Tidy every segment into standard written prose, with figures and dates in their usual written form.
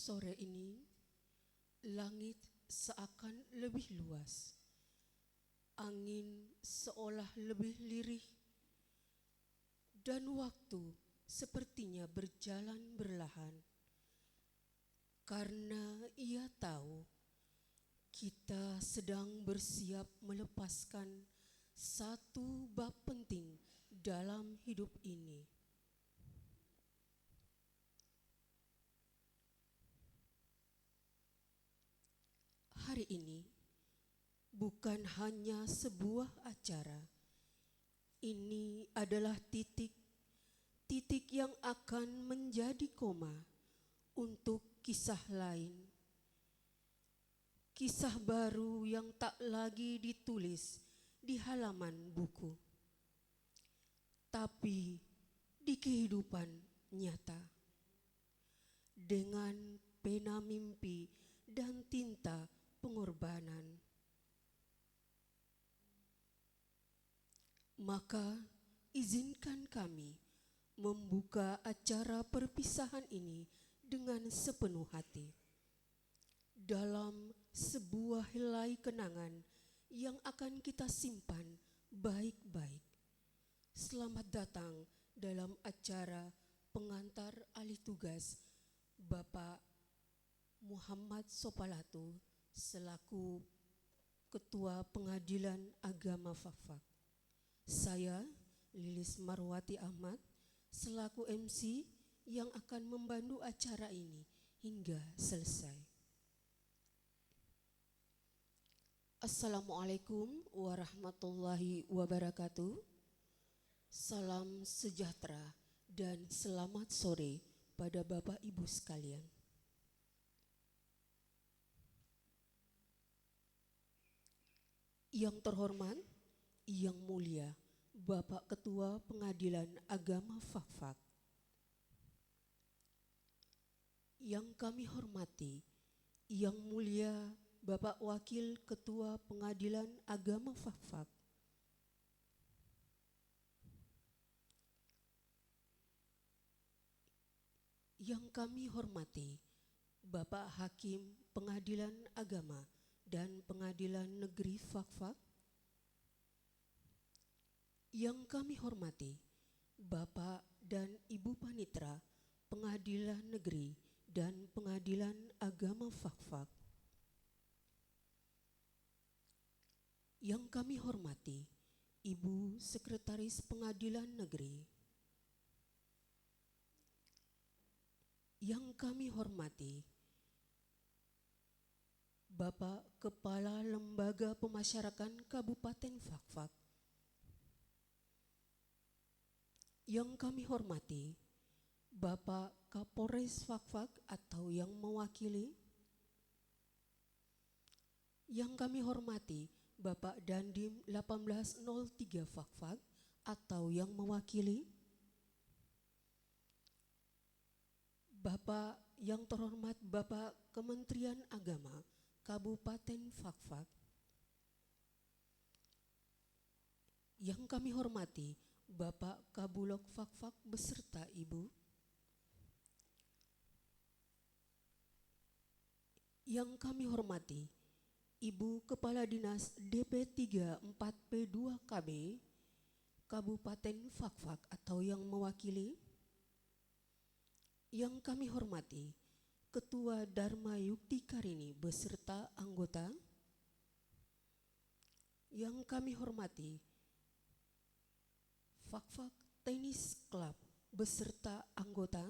Sore ini, langit seakan lebih luas. Angin seolah lebih lirih, dan waktu sepertinya berjalan berlahan. Karena ia tahu kita sedang bersiap melepaskan satu bab penting dalam hidup ini. Hari ini bukan hanya sebuah acara. Ini adalah titik yang akan menjadi koma untuk kisah lain. Kisah baru yang tak lagi ditulis di halaman buku, tapi di kehidupan nyata. Dengan pena mimpi dan tinta pengorbanan. Maka izinkan kami membuka acara perpisahan ini dengan sepenuh hati. Dalam sebuah helai kenangan yang akan kita simpan baik-baik. Selamat datang dalam acara pengantar alih tugas Bapak Muhammad Sopalatu selaku Ketua Pengadilan Agama Fakfak. Saya, Lilis Marwati Ahmad, selaku MC yang akan membantu acara ini hingga selesai. Assalamualaikum warahmatullahi wabarakatuh. Salam sejahtera dan selamat sore pada Bapak Ibu sekalian. Yang terhormat, yang mulia, Bapak Ketua Pengadilan Agama Fakfak. Yang kami hormati, yang mulia Bapak Wakil Ketua Pengadilan Agama Fakfak. Yang kami hormati, Bapak Hakim Pengadilan Agama dan Pengadilan Negeri Fakfak. Yang kami hormati, Bapak dan Ibu Panitra Pengadilan Negeri dan Pengadilan Agama Fakfak. Yang kami hormati, Ibu Sekretaris Pengadilan Negeri. Yang kami hormati, Bapak Kepala Lembaga Pemasyarakatan Kabupaten Fakfak. Yang kami hormati, Bapak Kapolres Fakfak atau yang mewakili. Yang kami hormati, Bapak Dandim 1803 Fakfak atau yang mewakili. Bapak yang terhormat Bapak Kementerian Agama Kabupaten Fakfak. Yang kami hormati, Bapak Kabulok Fakfak beserta Ibu. Yang kami hormati, Ibu Kepala Dinas DP3 4P2 KB Kabupaten Fakfak atau yang mewakili. Yang kami hormati, Ketua Dharma Yukti Karini beserta anggota. Yang kami hormati, Fakfak Tenis Club beserta anggota.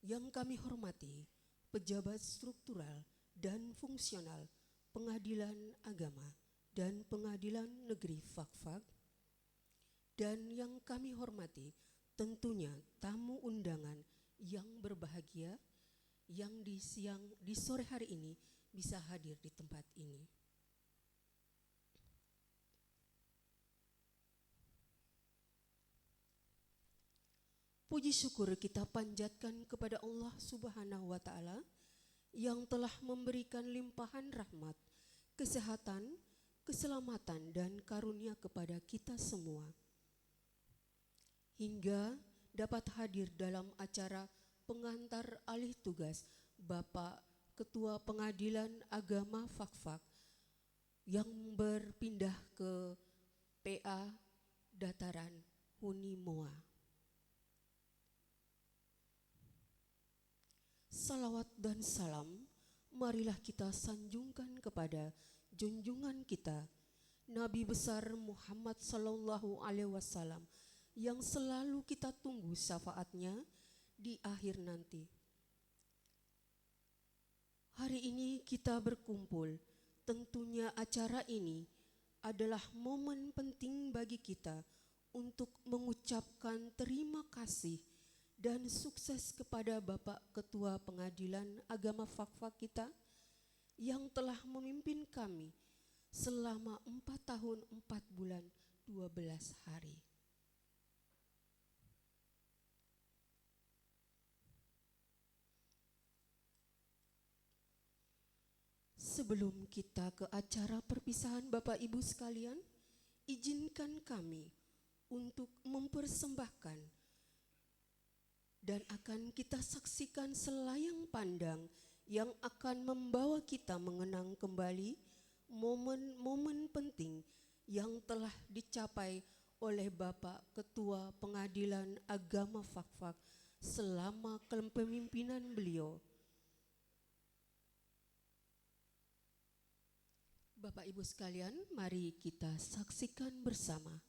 Yang kami hormati, pejabat struktural dan fungsional Pengadilan Agama dan Pengadilan Negeri Fakfak. Dan yang kami hormati, tentunya tamu undangan yang berbahagia yang di sore hari ini bisa hadir di tempat ini. Puji syukur kita panjatkan kepada Allah Subhanahu wa Ta'ala yang telah memberikan limpahan rahmat, kesehatan, keselamatan, dan karunia kepada kita semua. Hingga dapat hadir dalam acara pengantar alih tugas Bapak Ketua Pengadilan Agama Fakfak yang berpindah ke PA Dataran Hunimoa. Salawat dan salam marilah kita sanjungkan kepada junjungan kita Nabi besar Muhammad sallallahu alaihi wasallam yang selalu kita tunggu syafaatnya di akhir nanti. Hari ini kita berkumpul, tentunya acara ini adalah momen penting bagi kita untuk mengucapkan terima kasih dan sukses kepada Bapak Ketua Pengadilan Agama Fakfak kita yang telah memimpin kami selama 4 tahun 4 bulan 12 hari. Sebelum kita ke acara perpisahan Bapak Ibu sekalian, izinkan kami untuk mempersembahkan dan akan kita saksikan selayang pandang yang akan membawa kita mengenang kembali momen-momen penting yang telah dicapai oleh Bapak Ketua Pengadilan Agama Fakfak selama kepemimpinan beliau. Bapak Ibu sekalian, mari kita saksikan bersama.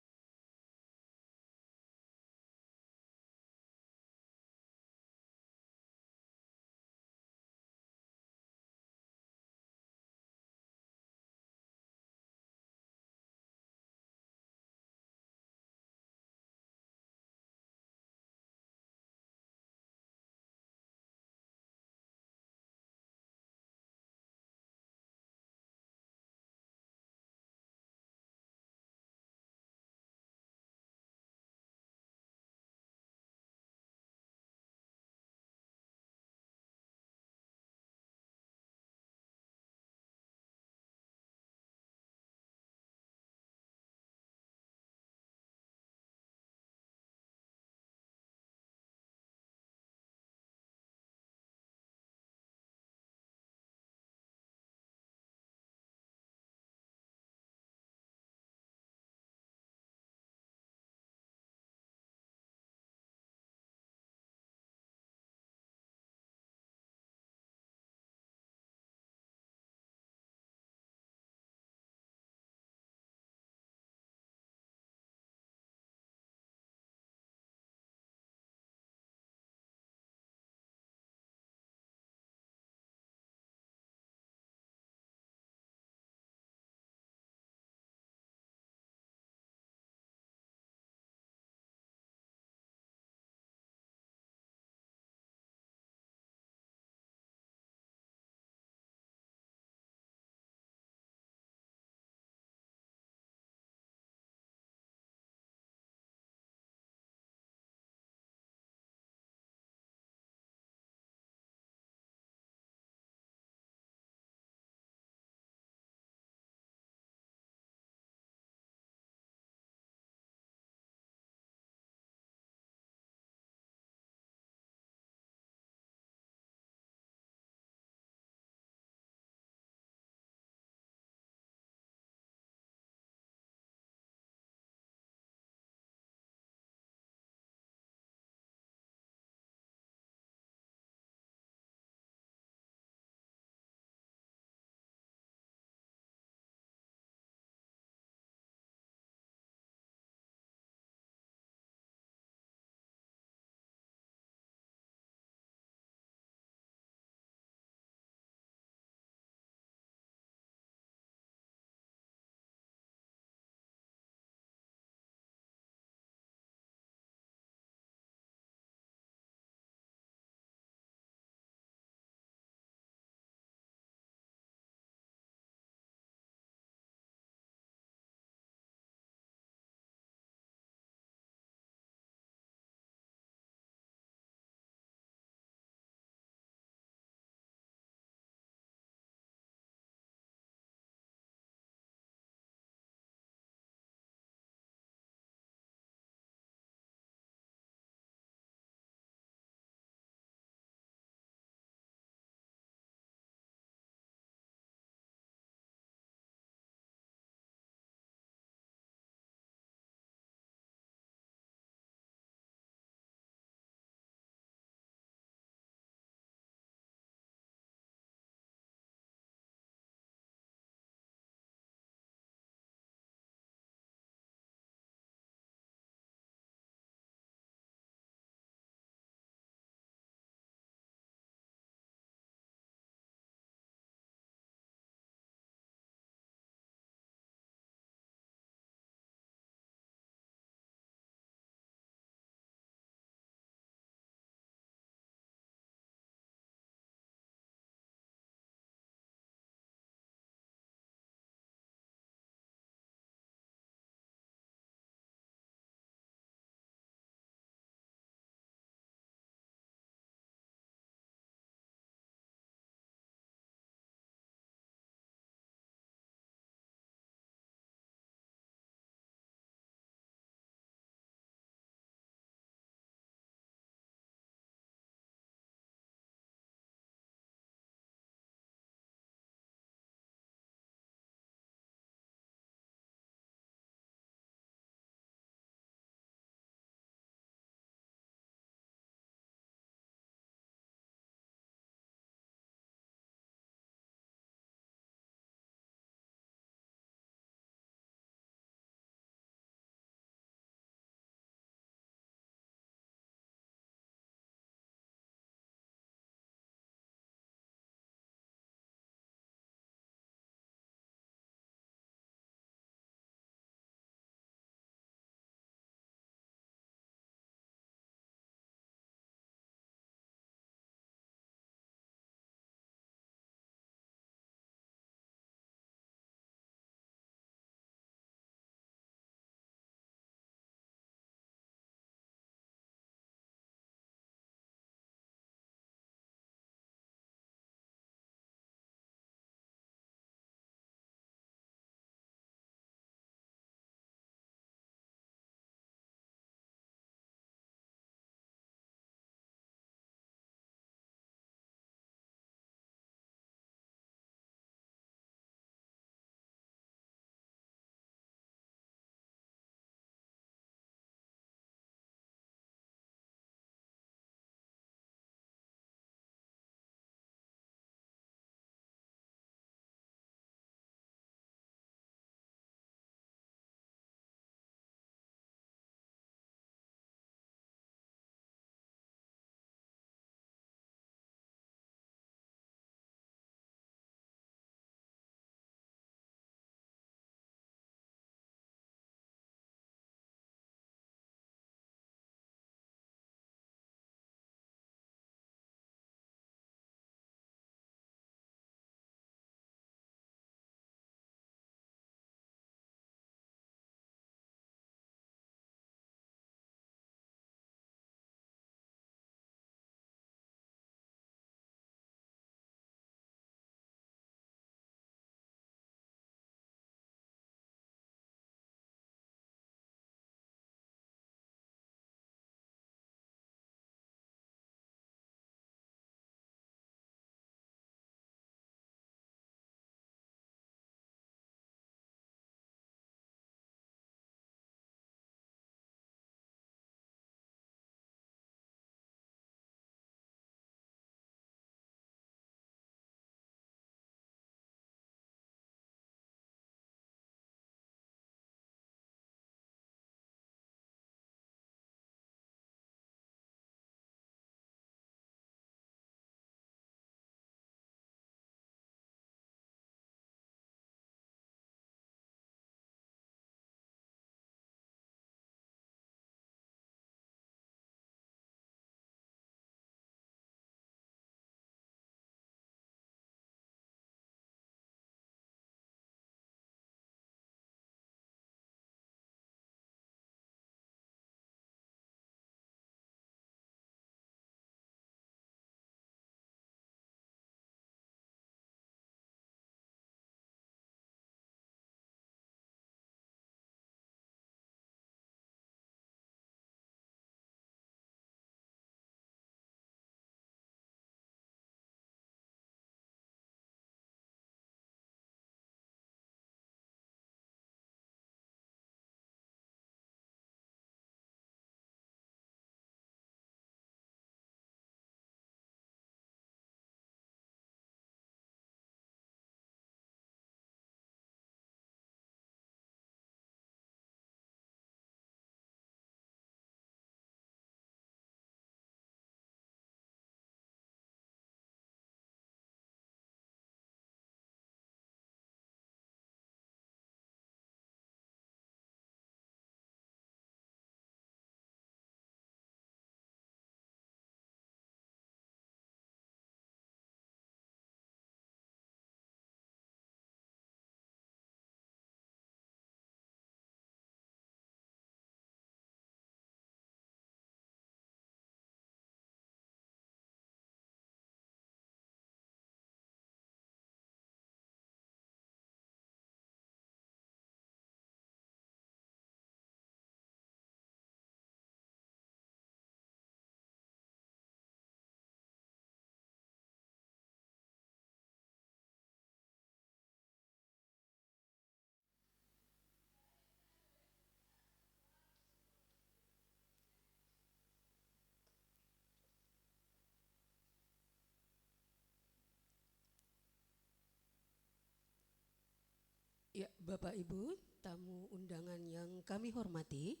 Ya, Bapak Ibu, tamu undangan yang kami hormati,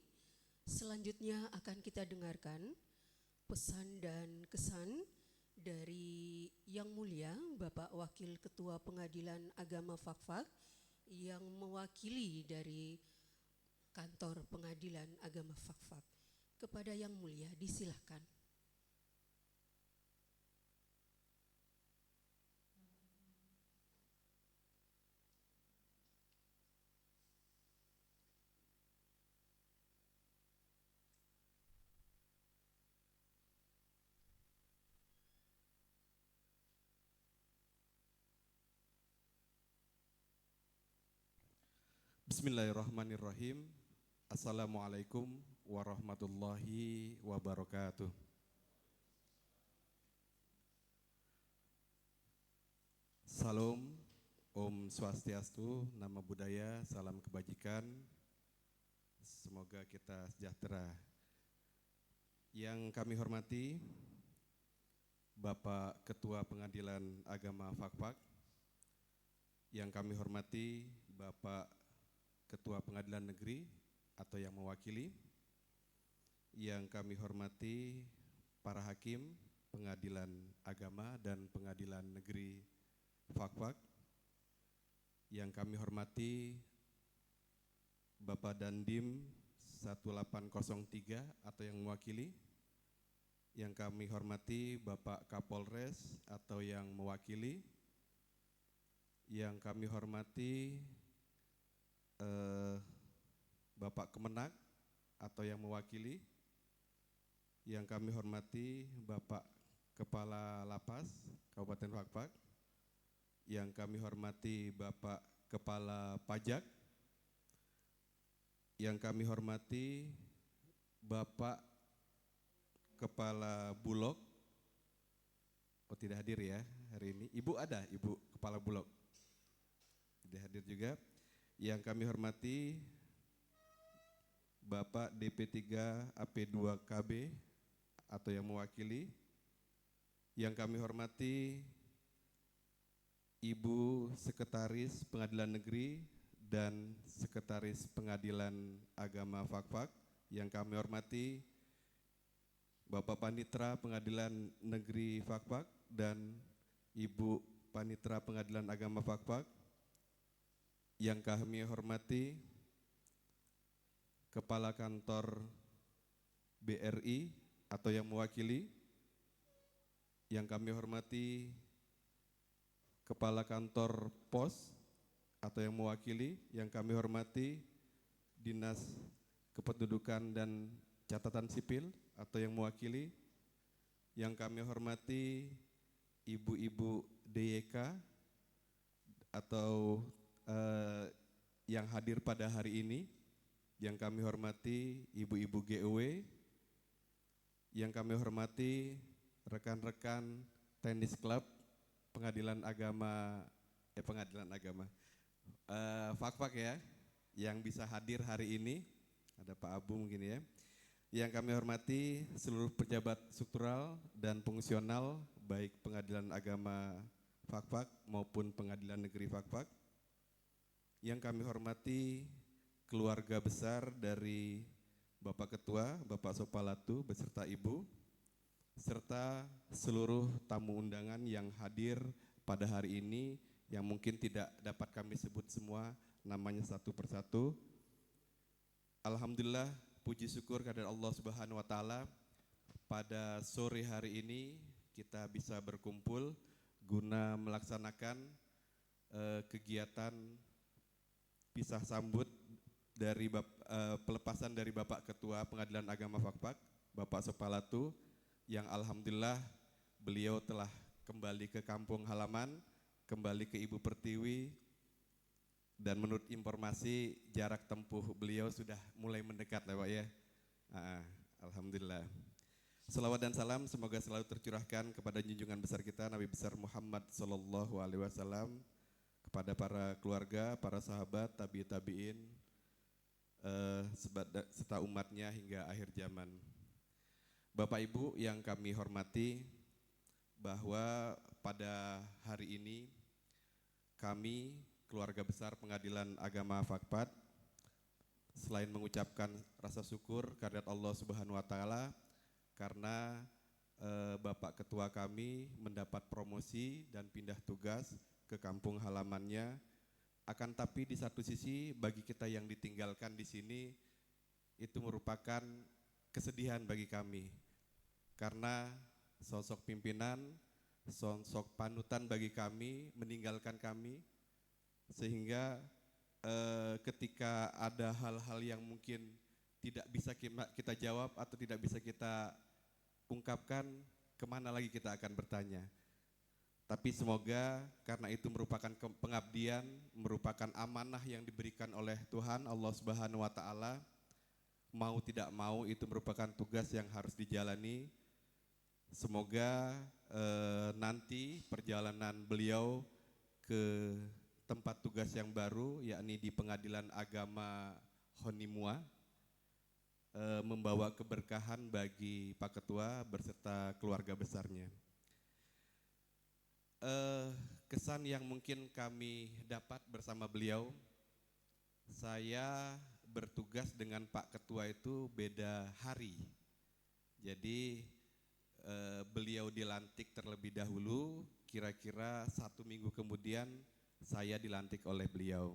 selanjutnya akan kita dengarkan pesan dan kesan dari Yang Mulia Bapak Wakil Ketua Pengadilan Agama Fakfak yang mewakili dari Kantor Pengadilan Agama Fakfak. Kepada Yang Mulia disilahkan. Bismillahirrahmanirrahim. Assalamualaikum warahmatullahi wabarakatuh. Salam, Om Swastiastu, Nama Budaya, Salam Kebajikan. Semoga kita sejahtera. Yang kami hormati Bapak Ketua Pengadilan Agama Fakfak, yang kami hormati Bapak Ketua Pengadilan Negeri atau yang mewakili, yang kami hormati para hakim Pengadilan Agama dan Pengadilan Negeri Fakfak, yang kami hormati Bapak Dandim 1803 atau yang mewakili, yang kami hormati Bapak Kapolres atau yang mewakili, yang kami hormati Bapak Kemenak atau yang mewakili, yang kami hormati Bapak Kepala Lapas Kabupaten Fakfak, yang kami hormati Bapak Kepala Pajak, yang kami hormati Bapak Kepala Bulog. Oh, tidak hadir ya hari ini. Ibu ada, Ibu Kepala Bulog. Tidak hadir juga. Yang kami hormati Bapak DP3 AP2KB atau yang mewakili, yang kami hormati Ibu Sekretaris Pengadilan Negeri dan Sekretaris Pengadilan Agama Fakfak, yang kami hormati Bapak Panitra Pengadilan Negeri Fakfak dan Ibu Panitra Pengadilan Agama Fakfak, yang kami hormati Kepala Kantor BRI atau yang mewakili, yang kami hormati Kepala Kantor Pos atau yang mewakili, yang kami hormati Dinas Kependudukan dan Catatan Sipil atau yang mewakili, yang kami hormati Ibu-ibu DYK atau yang hadir pada hari ini, yang kami hormati Ibu-ibu GOW, yang kami hormati rekan-rekan tenis klub Pengadilan Agama Fakfak ya, yang bisa hadir hari ini. Ada Pak Abu mungkin ya. Yang kami hormati seluruh pejabat struktural dan fungsional baik Pengadilan Agama Fakfak maupun Pengadilan Negeri Fakfak. Yang kami hormati keluarga besar dari Bapak Ketua, Bapak Sopalatu beserta Ibu, serta seluruh tamu undangan yang hadir pada hari ini yang mungkin tidak dapat kami sebut semua namanya satu persatu. Alhamdulillah, puji syukur kepada Allah Subhanahu wa taala, pada sore hari ini kita bisa berkumpul guna melaksanakan kegiatan pisah sambut dari pelepasan dari Bapak Ketua Pengadilan Agama Fakfak, Bapak Sopalatu, yang alhamdulillah beliau telah kembali ke kampung halaman, kembali ke Ibu Pertiwi, dan menurut informasi jarak tempuh beliau sudah mulai mendekat lah Pak ya. Alhamdulillah. Salawat dan salam semoga selalu tercurahkan kepada junjungan besar kita Nabi besar Muhammad Sallallahu Alaihi Wasallam, kepada para keluarga, para sahabat, tabi'in, serta umatnya hingga akhir zaman. Bapak Ibu yang kami hormati, bahwa pada hari ini kami keluarga besar Pengadilan Agama Fakfak, selain mengucapkan rasa syukur kehadirat Allah Subhanahu wa taala karena Bapak Ketua kami mendapat promosi dan pindah tugas ke kampung halamannya. Akan tapi di satu sisi bagi kita yang ditinggalkan di sini itu merupakan kesedihan bagi kami karena sosok pimpinan, sosok panutan bagi kami meninggalkan kami, sehingga ketika ada hal-hal yang mungkin tidak bisa kita jawab atau tidak bisa kita ungkapkan, kemana lagi kita akan bertanya. Tapi semoga karena itu merupakan pengabdian, merupakan amanah yang diberikan oleh Tuhan Allah Subhanahu wa taala, mau tidak mau itu merupakan tugas yang harus dijalani. Semoga nanti perjalanan beliau ke tempat tugas yang baru, yakni di Pengadilan Agama Honimua, membawa keberkahan bagi Pak Ketua berserta keluarga besarnya. Kesan yang mungkin kami dapat bersama beliau, saya bertugas dengan Pak Ketua itu beda hari. Jadi beliau dilantik terlebih dahulu, kira-kira 1 minggu kemudian saya dilantik oleh beliau.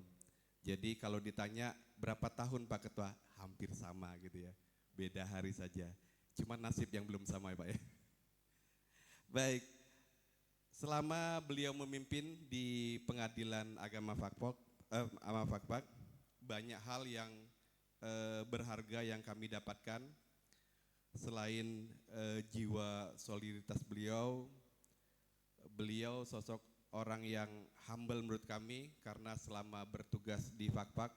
Jadi kalau ditanya berapa tahun Pak Ketua, hampir sama gitu ya, beda hari saja. Cuma nasib yang belum sama ya Pak ya. Baik, selama beliau memimpin di Pengadilan Agama Fakfak, banyak hal yang berharga yang kami dapatkan. Selain jiwa soliditas beliau sosok orang yang humble menurut kami, karena selama bertugas di Fakfak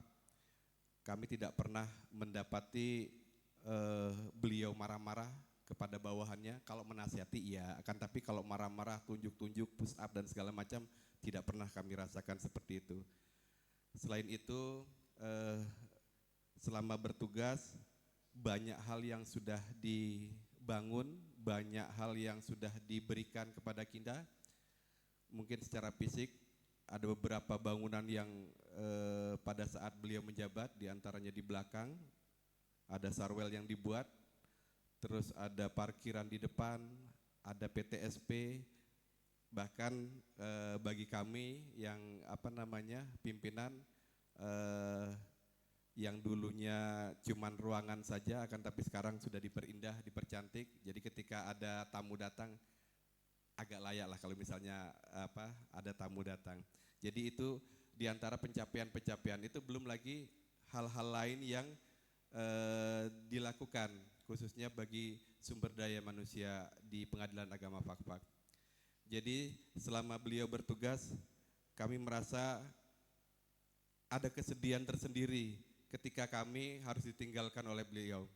kami tidak pernah mendapati beliau marah-marah kepada bawahannya. Kalau menasihati iya, akan tapi kalau marah-marah, tunjuk-tunjuk, push up dan segala macam tidak pernah kami rasakan seperti itu. Selain itu selama bertugas banyak hal yang sudah dibangun, banyak hal yang sudah diberikan kepada kita. Mungkin secara fisik ada beberapa bangunan yang pada saat beliau menjabat, diantaranya di belakang ada sarwel yang dibuat, terus ada parkiran di depan, ada PTSP, bahkan bagi kami yang pimpinan yang dulunya cuman ruangan saja, akan tapi sekarang sudah diperindah, dipercantik. Jadi ketika ada tamu datang agak layak lah kalau misalnya ada tamu datang. Jadi itu diantara pencapaian-pencapaian itu, belum lagi hal-hal lain yang dilakukan khususnya bagi sumber daya manusia di Pengadilan Agama Fakfak. Jadi selama beliau bertugas kami merasa ada kesedihan tersendiri ketika kami harus ditinggalkan oleh beliau.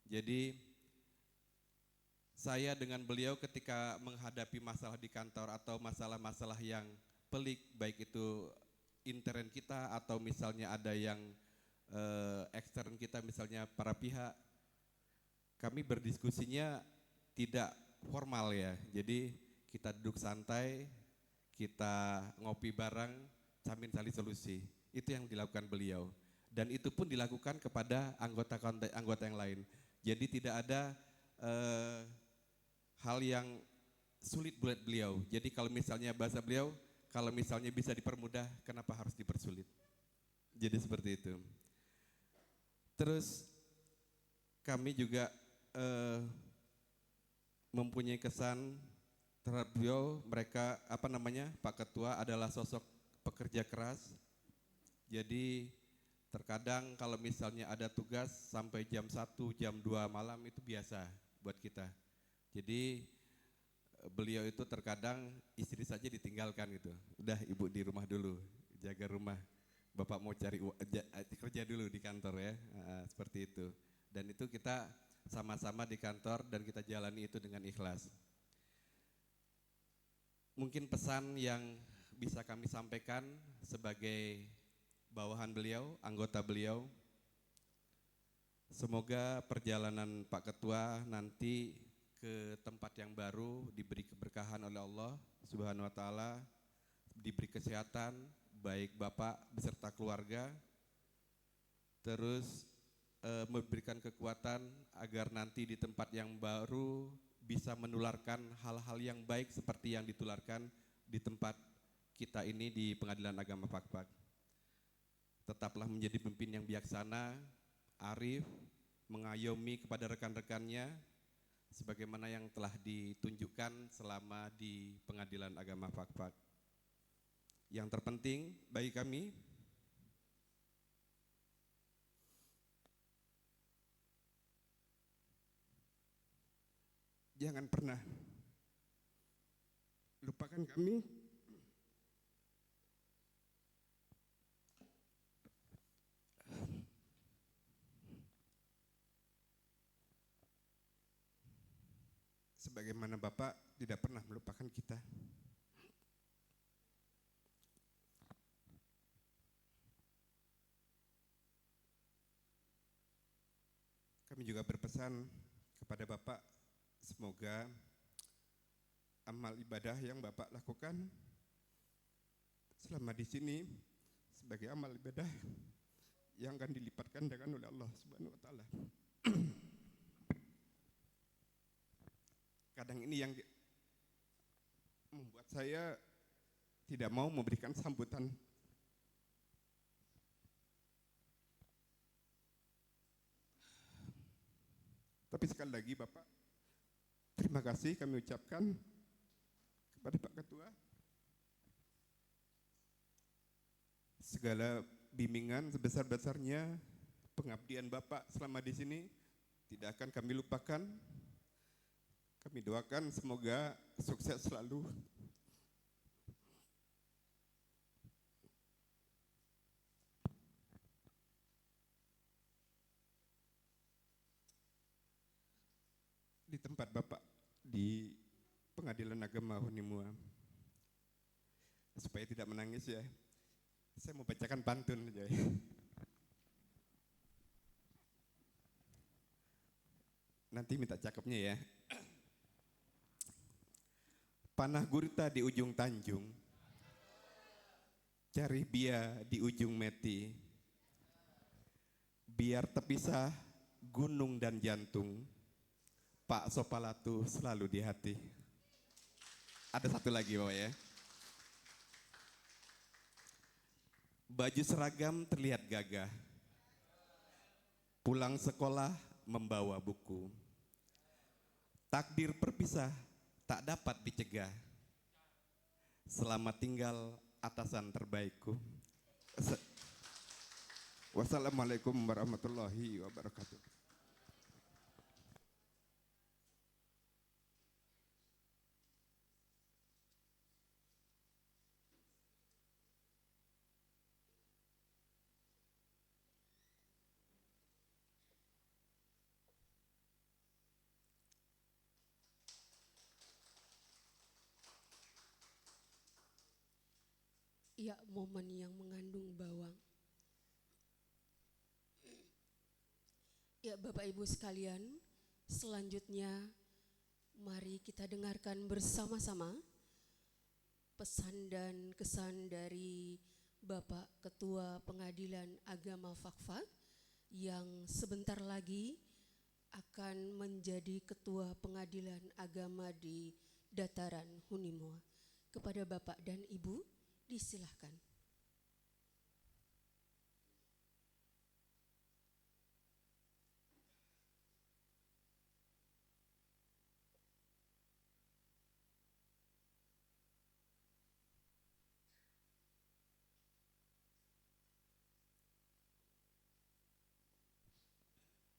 Jadi saya dengan beliau ketika menghadapi masalah di kantor atau masalah-masalah yang pelik, baik itu intern kita atau misalnya ada yang ekstern kita, misalnya para pihak, kami berdiskusinya tidak formal ya. Jadi kita duduk santai, kita ngopi bareng sambil cari solusi. Itu yang dilakukan beliau. Dan itu pun dilakukan kepada anggota yang lain. Jadi tidak ada hal yang sulit buat beliau. Jadi kalau misalnya bahasa beliau, kalau misalnya bisa dipermudah, kenapa harus dipersulit? Jadi seperti itu. Terus kami juga mempunyai kesan terhadap beliau. Mereka Pak Ketua adalah sosok pekerja keras. Jadi terkadang kalau misalnya ada tugas sampai jam 1, jam 2 malam itu biasa buat kita. Jadi beliau itu terkadang istri saja ditinggalkan gitu. Udah ibu di rumah dulu, jaga rumah. Bapak mau cari kerja dulu di kantor ya, seperti itu. Dan itu kita sama-sama di kantor dan kita jalani itu dengan ikhlas. Mungkin pesan yang bisa kami sampaikan sebagai bawahan beliau, anggota beliau, semoga perjalanan Pak Ketua nanti ke tempat yang baru diberi keberkahan oleh Allah Subhanahu wa taala, diberi kesehatan, baik Bapak beserta keluarga, terus memberikan kekuatan agar nanti di tempat yang baru bisa menularkan hal-hal yang baik seperti yang ditularkan di tempat kita ini di Pengadilan Agama Fakfak. Tetaplah menjadi pemimpin yang bijaksana, arif, mengayomi kepada rekan-rekannya sebagaimana yang telah ditunjukkan selama di Pengadilan Agama Fakfak. Yang terpenting bagi kami, jangan pernah lupakan kami sebagaimana Bapak tidak pernah melupakan kita. Kami juga berpesan kepada Bapak, semoga amal ibadah yang Bapak lakukan selama di sini sebagai amal ibadah yang akan dilipatkan dengan oleh Allah Subhanahu wa taala. Kadang ini yang membuat saya tidak mau memberikan sambutan. Tapi sekali lagi Bapak, terima kasih kami ucapkan kepada Pak Ketua. Segala bimbingan sebesar-besarnya, pengabdian Bapak selama di sini tidak akan kami lupakan. Kami doakan semoga sukses selalu. Di tempat Bapak di Pengadilan Agama Hunimua. Supaya tidak menangis ya, saya mau bacakan pantun aja ya. Nanti minta cakepnya ya. Panah gurita di ujung tanjung, cari bia di ujung meti, biar terpisah gunung dan jantung, Pak Sopalatu selalu di hati. Ada satu lagi Bapak ya. Baju seragam terlihat gagah, pulang sekolah membawa buku, takdir perpisah tak dapat dicegah, selamat tinggal atasan terbaikku. Wassalamualaikum warahmatullahi wabarakatuh. Ya, momen yang mengandung bawang. Ya, Bapak Ibu sekalian, selanjutnya mari kita dengarkan bersama-sama pesan dan kesan dari Bapak Ketua Pengadilan Agama Fakfak yang sebentar lagi akan menjadi Ketua Pengadilan Agama di Dataran Hunimua. Kepada Bapak dan Ibu, disilahkan.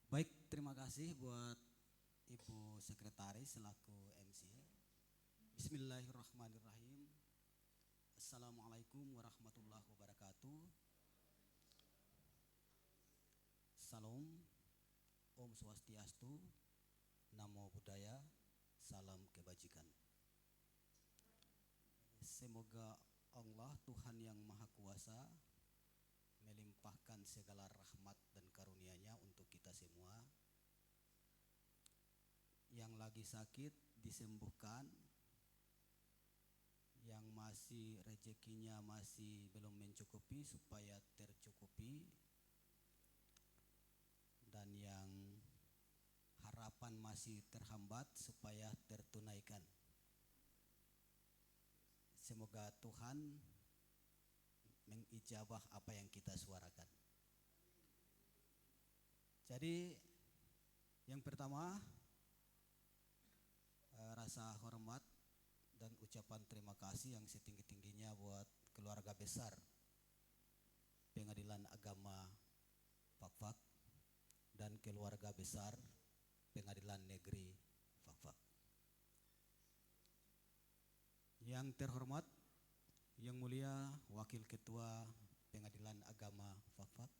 Baik, terima kasih buat Ibu Sekretaris selaku MC. Bismillahirrahmanirrahim. Assalamualaikum warahmatullahi wabarakatuh. Salam, Om Swastiastu, Namo Buddhaya, salam kebajikan. Semoga Allah Tuhan yang Maha Kuasa melimpahkan segala rahmat dan karunia-Nya untuk kita semua. Yang lagi sakit disembuhkan, yang masih masih rezekinya masih belum mencukupi supaya tercukupi, dan yang harapan masih terhambat supaya tertunaikan. Semoga Tuhan mengijabah apa yang kita suarakan. Jadi yang pertama, rasa hormat dan ucapan terima kasih yang setinggi-tingginya buat keluarga besar Pengadilan Agama Fakfak dan keluarga besar Pengadilan Negeri Fakfak. Yang terhormat, Yang Mulia Wakil Ketua Pengadilan Agama Fakfak,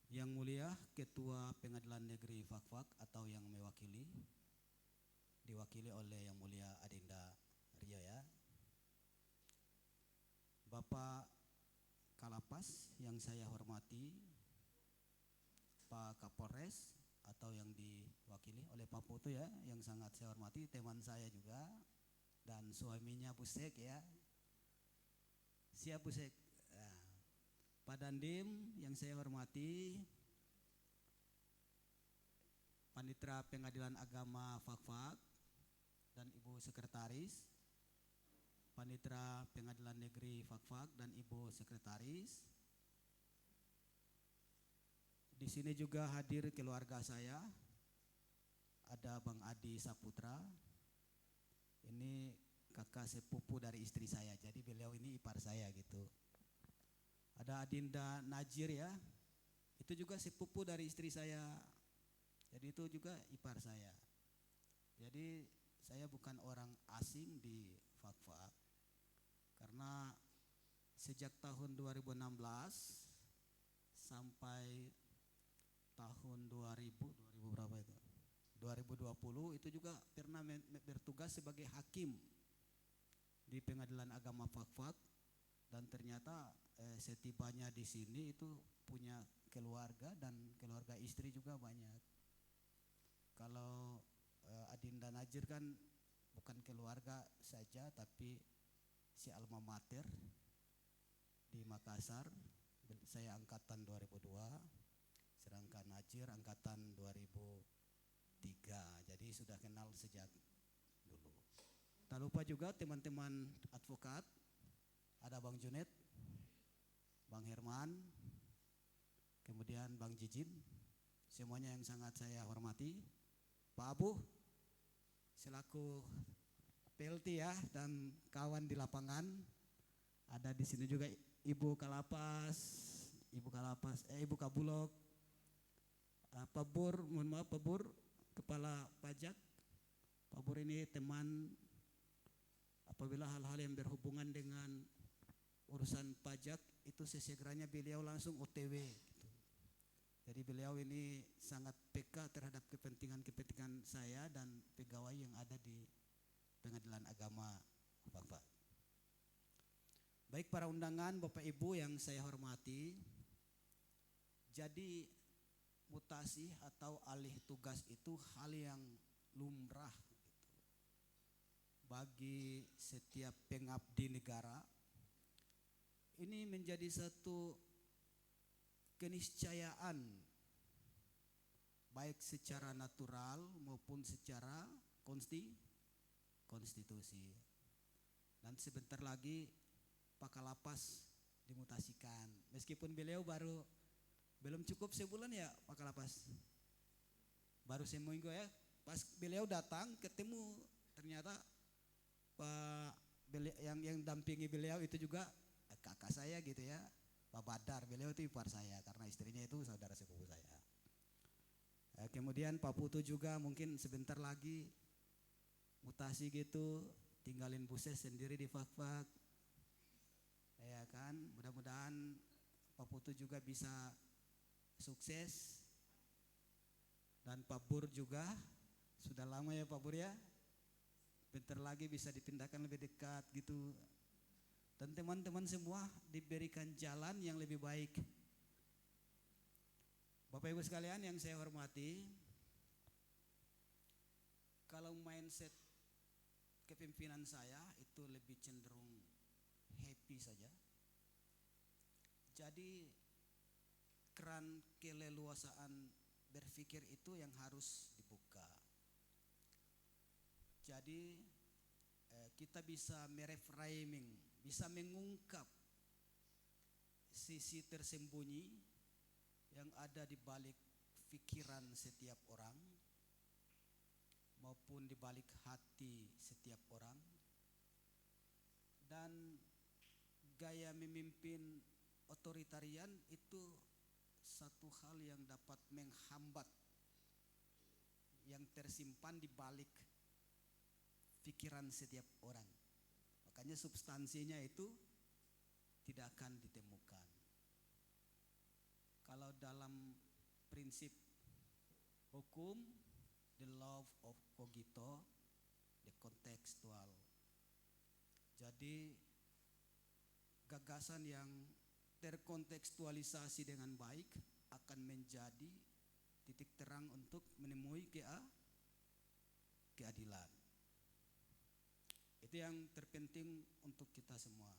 Yang Mulia Ketua Pengadilan Negeri Fakfak atau yang mewakili, diwakili oleh Yang Mulia Adinda Rio ya. Bapak Kalapas yang saya hormati, Pak Kapolres atau yang diwakili oleh Pak Putu ya, yang sangat saya hormati, teman saya juga, dan suaminya Busek ya. Siap Busek. Nah, Pak Dandim yang saya hormati, Panitera Pengadilan Agama Fakfak dan Ibu Sekretaris, Panitera Pengadilan Negeri Fakfak dan Ibu Sekretaris. Di sini juga hadir keluarga saya, ada Bang Adi Saputra, ini kakak sepupu dari istri saya, jadi beliau ini ipar saya gitu. Ada Adinda Najir ya, itu juga sepupu dari istri saya, jadi itu juga ipar saya. Jadi saya bukan orang asing di Fakfak, karena sejak tahun 2016 sampai tahun 2000 berapa itu? 2020 itu juga pernah bertugas sebagai hakim di Pengadilan Agama Fakfak, dan ternyata setibanya di sini itu punya keluarga dan keluarga istri juga banyak. Kalau Adinda Najir kan bukan keluarga saja tapi si alma mater di Makassar. Saya angkatan 2002, sedangkan Najir angkatan 2003. Jadi sudah kenal sejak dulu. Tak lupa juga teman-teman advokat, ada Bang Junet, Bang Herman, kemudian Bang Jijin, semuanya yang sangat saya hormati. Pak Abu selaku PLT ya dan kawan di lapangan, ada di sini juga Ibu Kabulok, Pak Bur, mohon maaf Pak Bur, Kepala Pajak. Pak Bur ini teman apabila hal-hal yang berhubungan dengan urusan pajak itu sesegeranya beliau langsung OTW gitu. Jadi beliau ini sangat peka terhadap kepentingan saya dan pegawai yang ada di Pengadilan Agama Fakfak. Baik para undangan, Bapak Ibu yang saya hormati, jadi mutasi atau alih tugas itu hal yang lumrah gitu, bagi setiap pengabdi negara. Ini menjadi satu keniscayaan baik secara natural maupun secara konstitusi. Dan sebentar lagi Pak Kalapas dimutasikan, meskipun beliau belum cukup sebulan ya Pak Kalapas, baru seminggu ya. Pas beliau datang ketemu, ternyata yang dampingi beliau itu juga kakak saya gitu ya, Pak Badar. Beliau itu ipar saya karena istrinya itu saudara sepupu saya. Kemudian Pak Putu juga mungkin sebentar lagi mutasi gitu, tinggalin Buses sendiri di Fakfak. Ya kan, mudah-mudahan Pak Putu juga bisa sukses. Dan Pak Bur juga, sudah lama ya Pak Bur ya, bentar lagi bisa dipindahkan lebih dekat gitu. Dan teman-teman semua diberikan jalan yang lebih baik. Bapak Ibu sekalian yang saya hormati, kalau mindset kepemimpinan saya itu lebih cenderung happy saja. Jadi keran keleluasaan berpikir itu yang harus dibuka. Jadi kita bisa mereframing, bisa mengungkap sisi tersembunyi yang ada di balik pikiran setiap orang maupun di balik hati setiap orang. Dan gaya memimpin otoritarian itu satu hal yang dapat menghambat yang tersimpan di balik pikiran setiap orang. Makanya substansinya itu tidak akan ditemukan. Kalau dalam prinsip hukum, the law of cogito, the contextual. Jadi gagasan yang terkontekstualisasi dengan baik akan menjadi titik terang untuk menemui keadilan. Itu yang terpenting untuk kita semua.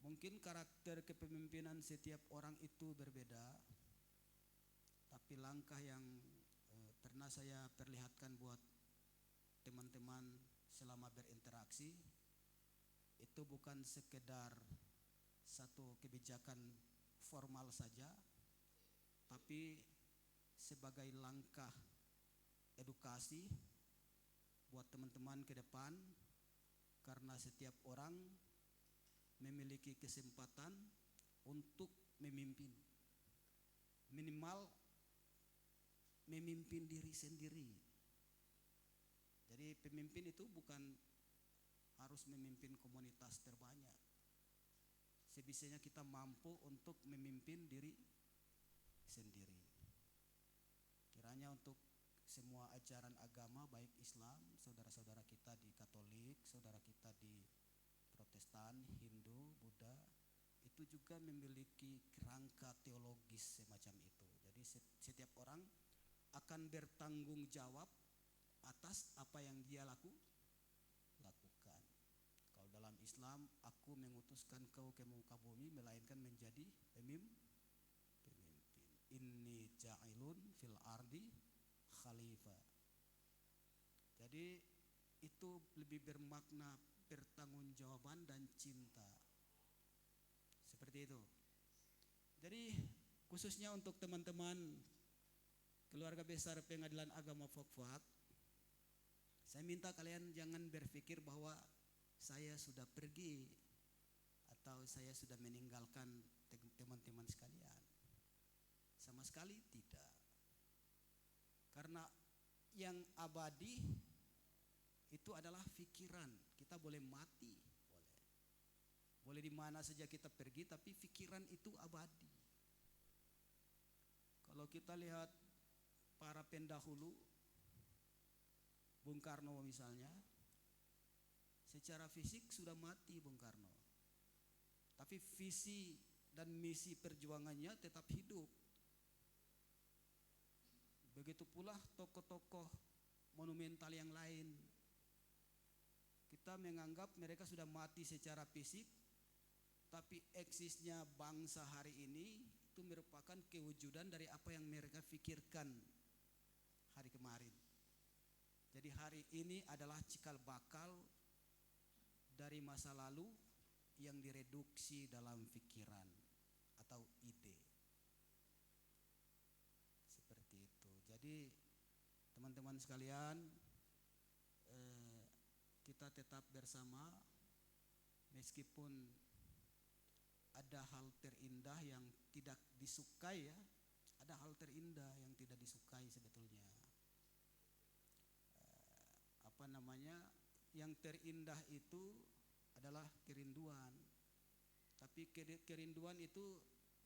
Mungkin karakter kepemimpinan setiap orang itu berbeda, tapi langkah yang pernah saya perlihatkan buat teman-teman selama berinteraksi itu bukan sekedar satu kebijakan formal saja, tapi sebagai langkah edukasi buat teman-teman ke depan, karena setiap orang memiliki kesempatan untuk memimpin, minimal memimpin diri sendiri. Jadi pemimpin itu bukan harus memimpin komunitas terbanyak. Sebisanya kita mampu untuk memimpin diri sendiri. Kiranya untuk semua ajaran agama baik Islam, saudara-saudara kita di Katolik, saudara kita di Protestan, Hindu, Buddha, itu juga memiliki kerangka teologis semacam itu. Jadi setiap orang akan bertanggung jawab atas apa yang dia lakukan. Kalau dalam Islam, aku mengutuskan kau ke muka bumi melainkan menjadi pemimpin. Inni ja'ilun fil ardi khalifah. Jadi itu lebih bermakna pertanggungjawaban dan cinta. Seperti itu. Jadi khususnya untuk teman-teman keluarga besar Pengadilan Agama Fokfak, saya minta kalian jangan berpikir bahwa saya sudah pergi atau saya sudah meninggalkan teman-teman sekalian. Sama sekali tidak. Karena yang abadi itu adalah pikiran. Kita boleh mati, boleh di mana saja kita pergi, tapi pikiran itu abadi. Kalau kita lihat para pendahulu, Bung Karno misalnya, secara fisik sudah mati Bung Karno, tapi visi dan misi perjuangannya tetap hidup. Begitu pula tokoh-tokoh monumental yang lain. Kita menganggap mereka sudah mati secara fisik, tapi eksisnya bangsa hari ini itu merupakan kewujudan dari apa yang mereka pikirkan hari kemarin. Jadi hari ini adalah cikal bakal dari masa lalu yang direduksi dalam pikiran atau ide. Seperti itu. Jadi teman-teman sekalian, kita tetap bersama meskipun ada hal terindah yang tidak disukai ya. Ada hal terindah yang tidak disukai sebetulnya. Yang terindah itu adalah kerinduan. Tapi kerinduan itu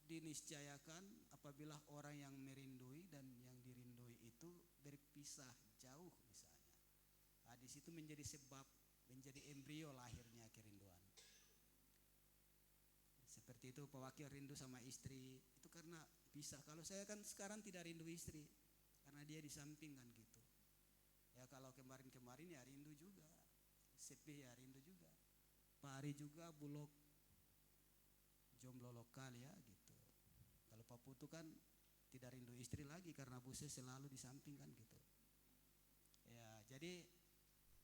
diniscayakan apabila orang yang merindui dan yang dirindui itu berpisah jauh misalnya. Nah, di situ menjadi sebab, menjadi embrio lahirnya kerinduan. Seperti itu Pak Wakil rindu sama istri, itu karena pisah. Kalau saya kan sekarang tidak rindu istri, karena dia di samping kan gitu. Ya kalau kemarin-kemarin ya rindu juga, sepi ya, rindu juga. Pak Ari juga Bulog jomblo lokal ya gitu. Kalau Pak Putu kan tidak rindu istri lagi karena busnya selalu di samping kan gitu. Ya, jadi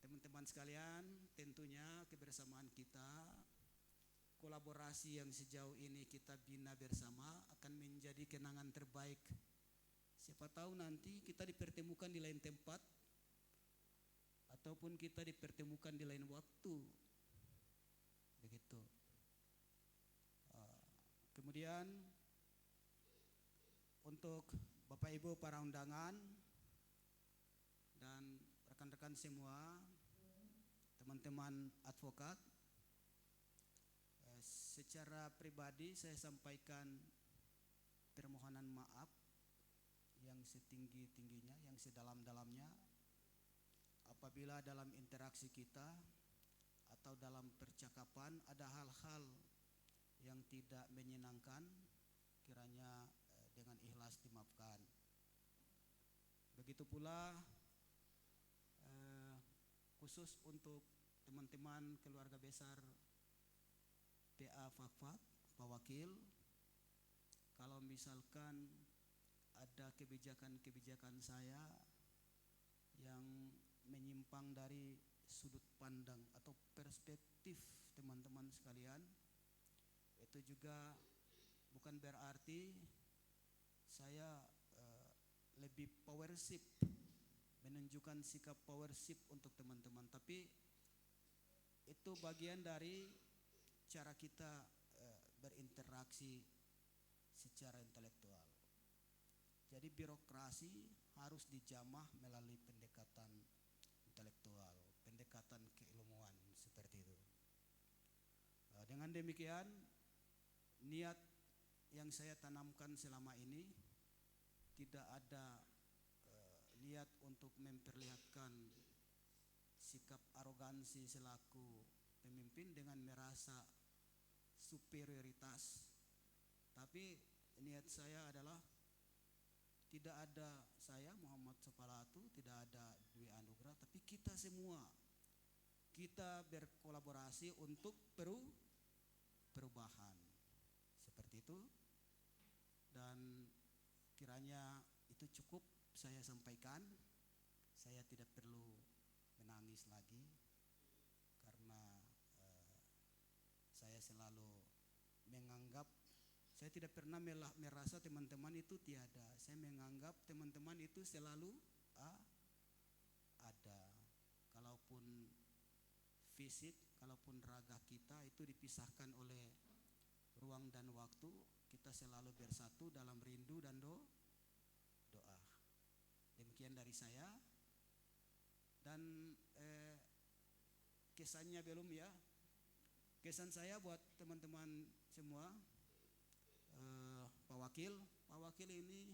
teman-teman sekalian, tentunya kebersamaan kita, kolaborasi yang sejauh ini kita bina bersama akan menjadi kenangan terbaik. Siapa tahu nanti kita dipertemukan di lain tempat ataupun kita dipertemukan di lain waktu. Begitu. Kemudian untuk Bapak Ibu para undangan dan rekan-rekan semua, teman-teman advokat, secara pribadi saya sampaikan permohonan maaf yang setinggi-tingginya, yang sedalam-dalamnya apabila dalam interaksi kita atau dalam percakapan ada hal-hal yang tidak menyenangkan, kiranya dengan ikhlas dimaafkan. Begitu pula khusus untuk teman-teman keluarga besar PA Fakfak, Pak Wakil, kalau misalkan ada kebijakan-kebijakan saya yang menyimpang dari sudut pandang atau perspektif teman-teman sekalian, itu juga bukan berarti saya lebih powership, menunjukkan sikap powership untuk teman-teman, tapi itu bagian dari cara kita berinteraksi secara intelektual. Jadi birokrasi harus dijamah melalui pendekatan intelektual, pendekatan keilmuan seperti itu. Dengan demikian, niat yang saya tanamkan selama ini tidak ada niat untuk memperlihatkan sikap arogansi selaku pemimpin dengan merasa superioritas, tapi niat saya adalah tidak ada saya Muhammad Sopalatu, tidak ada Dwi Anugrah, tapi kita semua kita berkolaborasi untuk perubahan seperti itu. Dan kiranya itu cukup saya sampaikan. Saya tidak perlu menangis lagi karena saya selalu menganggap, saya tidak pernah merasa teman-teman itu tiada. Saya menganggap teman-teman itu selalu ada. Kalaupun fisik, kalaupun raga kita itu dipisahkan oleh ruang dan waktu, kita selalu bersatu dalam rindu dan doa. Demikian dari saya. Dan kesannya belum ya. Kesan saya buat teman-teman semua, Pak Wakil ini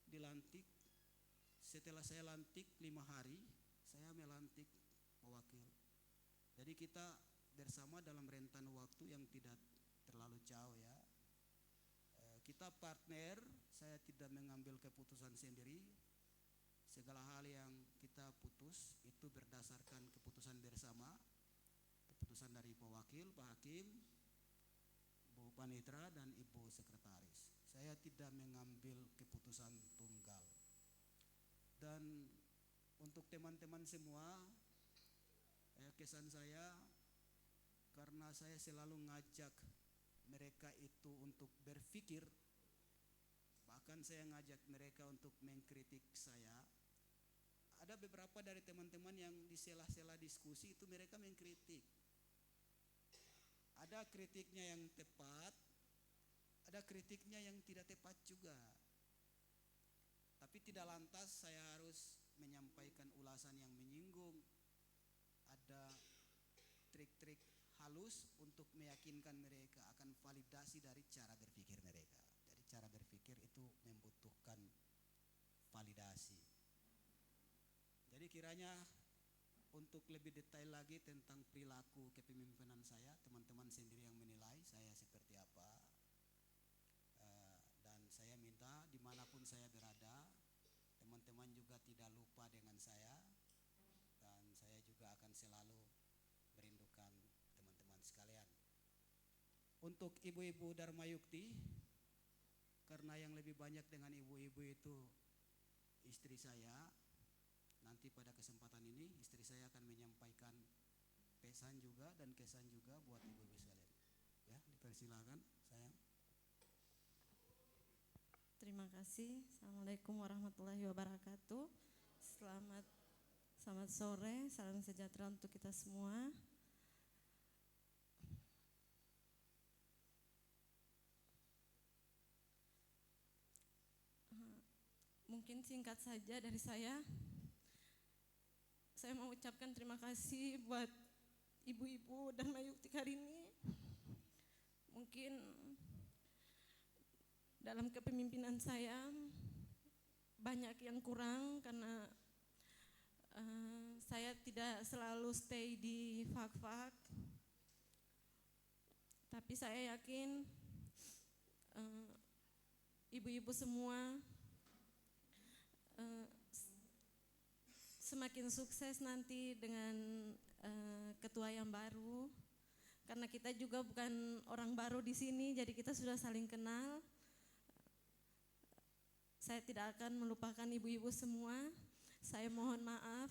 dilantik. Setelah saya lantik 5 hari, saya melantik Pak Wakil. Jadi kita bersama dalam rentan waktu yang tidak terlalu jauh ya. Kita partner, saya tidak mengambil keputusan sendiri. Segala hal yang kita putus itu berdasarkan keputusan bersama, keputusan dari Pak Wakil, Pak Hakim, Bu Panitra dan Ibu Sekretaris. Saya tidak mengambil keputusan tunggal. Dan untuk teman-teman semua, kesan saya, karena saya selalu ngajak mereka itu untuk berpikir, bahkan saya ngajak mereka untuk mengkritik saya. Ada beberapa dari teman-teman yang di sela-sela diskusi itu mereka mengkritik. Ada kritiknya yang tepat, ada kritiknya yang tidak tepat juga. Tapi tidak lantas saya harus menyampaikan ulasan yang menyinggung. Ada trik-trik halus untuk meyakinkan mereka akan validasi dari cara berpikir mereka. Jadi cara berpikir itu membutuhkan validasi. Jadi kiranya untuk lebih detail lagi tentang perilaku kepemimpinan saya, teman-teman sendiri yang menilai saya seperti apa. Dan saya minta dimanapun saya berada, teman-teman juga tidak lupa dengan saya. Dan saya juga akan selalu Untuk ibu-ibu Dharma Yukti, karena yang lebih banyak dengan ibu-ibu itu istri saya, nanti pada kesempatan ini istri saya akan menyampaikan pesan juga dan kesan juga buat ibu-ibu sekalian. Ya, dipersilakan sayang. Terima kasih. Assalamualaikum warahmatullahi wabarakatuh. Selamat sore, salam sejahtera untuk kita semua. Mungkin singkat saja dari saya. Saya mau ucapkan terima kasih buat ibu-ibu dan Mayukti hari ini. Mungkin dalam kepemimpinan saya banyak yang kurang karena saya tidak selalu stay di fak-fak. Tapi saya yakin ibu-ibu semua semakin sukses nanti dengan ketua yang baru, karena kita juga bukan orang baru di sini, jadi kita sudah saling kenal. Saya tidak akan melupakan ibu-ibu semua. Saya mohon maaf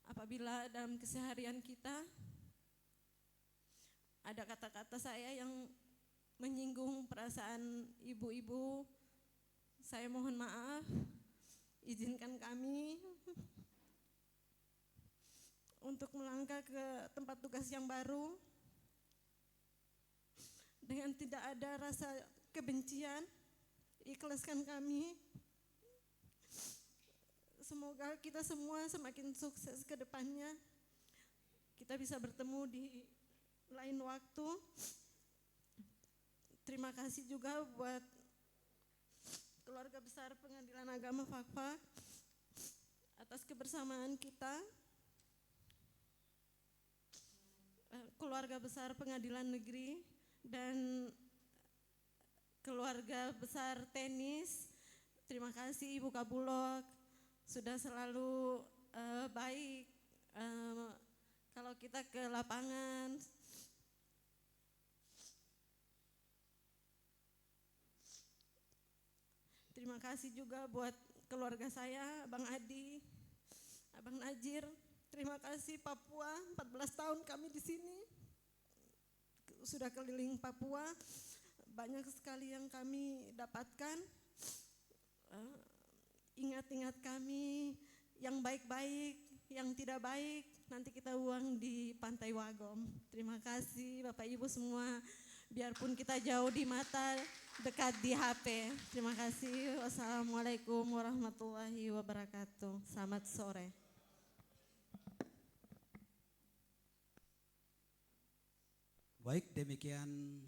apabila dalam keseharian kita ada kata-kata saya yang menyinggung perasaan ibu-ibu. Saya mohon maaf. Izinkan kami untuk melangkah ke tempat tugas yang baru dengan tidak ada rasa kebencian. Ikhlaskan kami. Semoga kita semua semakin sukses ke depannya. Kita bisa bertemu di lain waktu. Terima kasih juga buat keluarga besar Pengadilan Agama Fakfak atas kebersamaan kita. Keluarga besar Pengadilan Negeri dan keluarga besar tenis. Terima kasih Ibu Kabulok sudah selalu baik kalau kita ke lapangan. Terima kasih juga buat keluarga saya, Abang Adi, Abang Najir. Terima kasih Papua, 14 tahun kami di sini. Sudah keliling Papua, banyak sekali yang kami dapatkan. Ingat-ingat kami yang baik-baik, yang tidak baik, nanti kita buang di Pantai Wagom. Terima kasih Bapak Ibu semua, biarpun kita jauh di mata, dekat di HP. Terima kasih. Wassalamualaikum warahmatullahi wabarakatuh. Selamat sore. Baik, demikian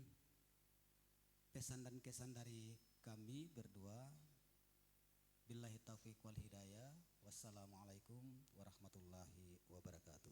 pesan dan kesan dari kami berdua. Billahi taufiq wal hidayah. Wassalamualaikum warahmatullahi wabarakatuh.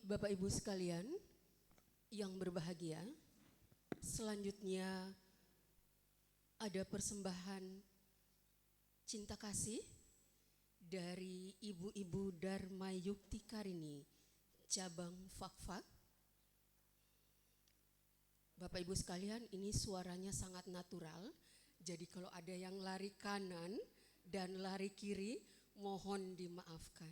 Bapak Ibu sekalian yang berbahagia, selanjutnya ada persembahan cinta kasih dari Ibu-Ibu Dharma Yukti Karini, cabang Fakfak. Bapak Ibu sekalian, ini suaranya sangat natural, jadi kalau ada yang lari kanan dan lari kiri, mohon dimaafkan.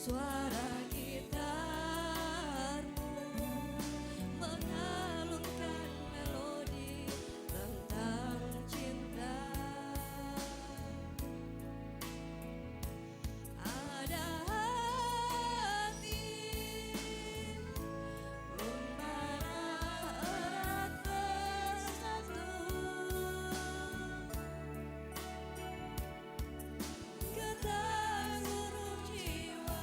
suara gitarmu mengalunkan melodi tentang cinta. Ada hati membara erat bersatu, getar seluruh jiwa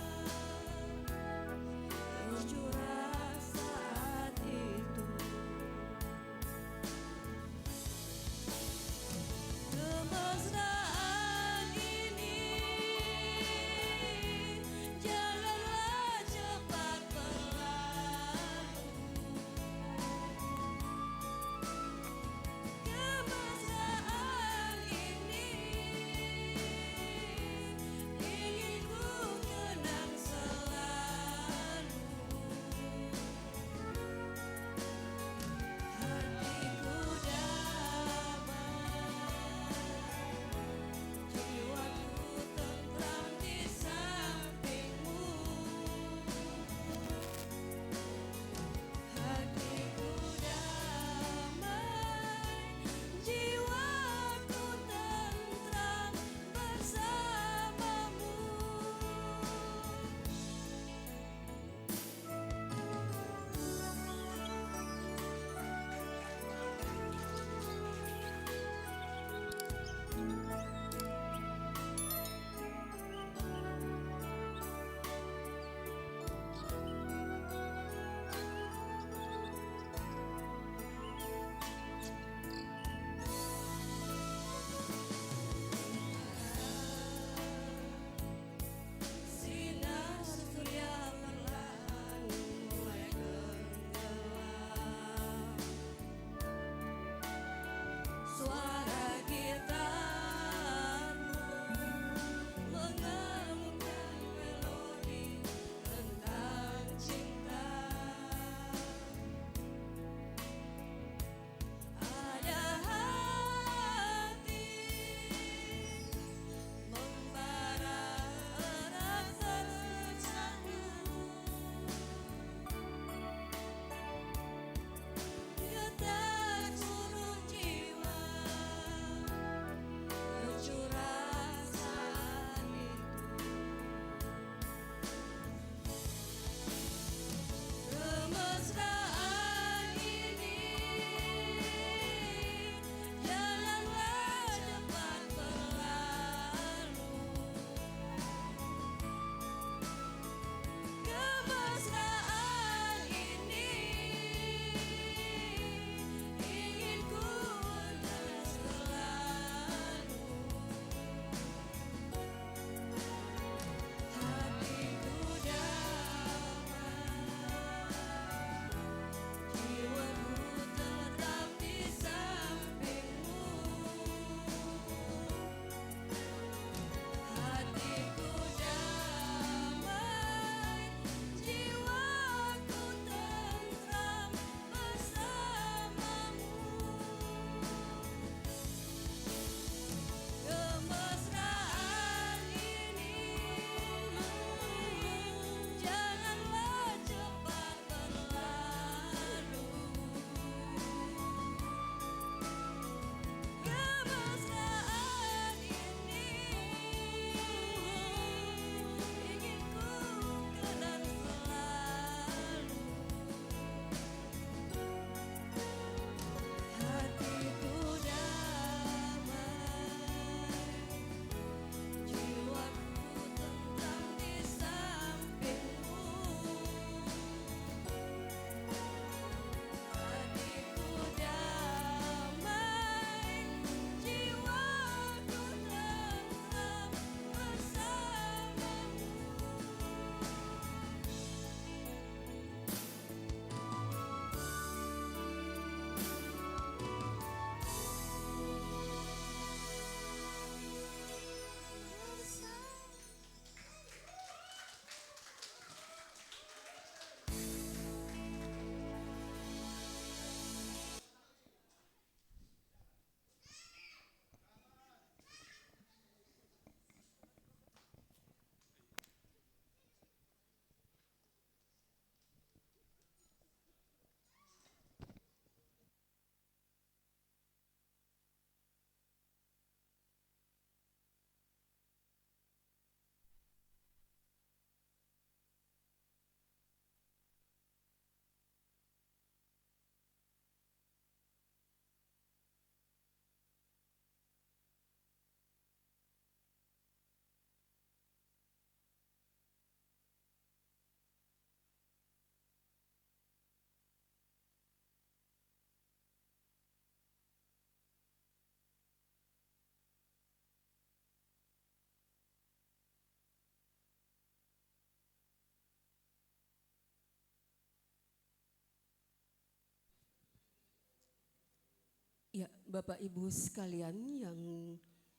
Ya, Bapak Ibu sekalian yang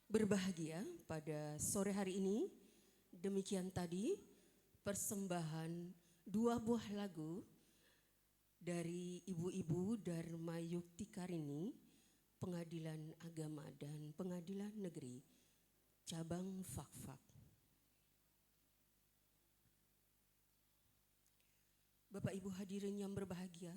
berbahagia pada sore hari ini, demikian tadi persembahan 2 buah lagu dari Ibu-Ibu Dharma Yukti Karini, Pengadilan Agama dan Pengadilan Negeri, Cabang Fakfak. Bapak Ibu hadirin yang berbahagia,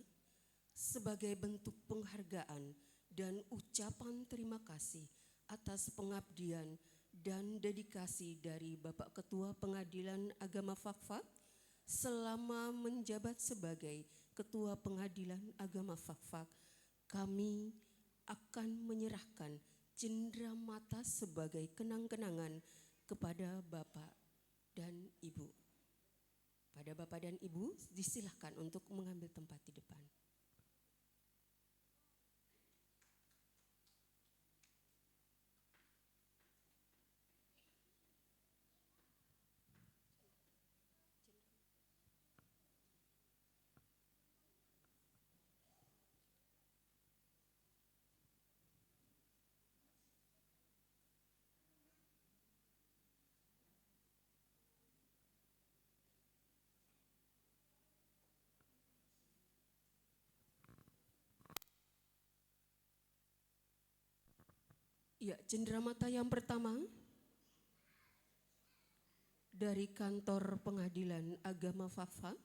sebagai bentuk penghargaan dan ucapan terima kasih atas pengabdian dan dedikasi dari Bapak Ketua Pengadilan Agama Fakfak selama menjabat sebagai Ketua Pengadilan Agama Fakfak, kami akan menyerahkan cenderamata sebagai kenang-kenangan kepada Bapak dan Ibu. Pada Bapak dan Ibu, disilahkan untuk mengambil tempat di depan. Ya, cenderamata yang pertama dari Kantor Pengadilan Agama Fakfak.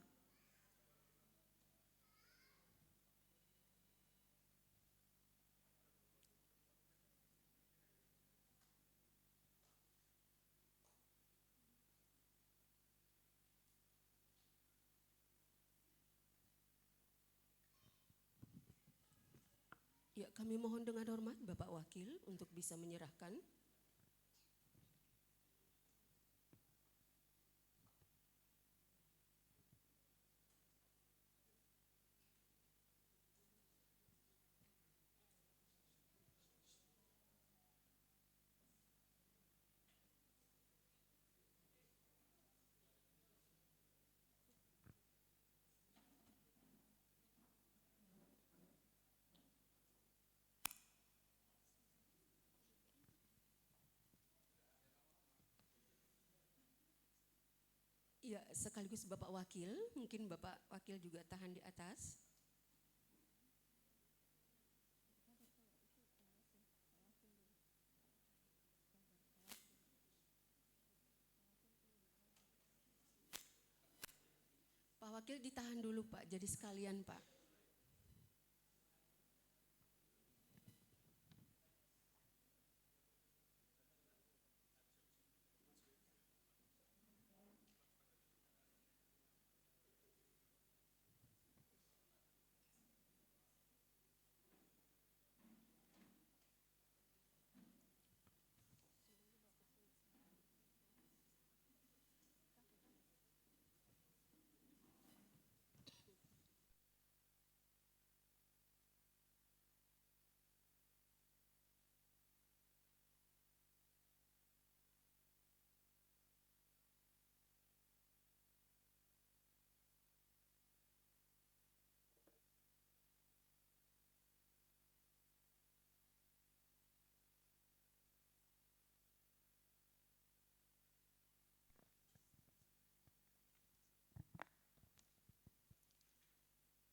Ya, kami mohon dengan hormat Bapak Wakil untuk bisa menyerahkan. Ya, sekaligus Bapak Wakil, mungkin Bapak Wakil juga tahan di atas. Pak Wakil ditahan dulu Pak, jadi sekalian Pak.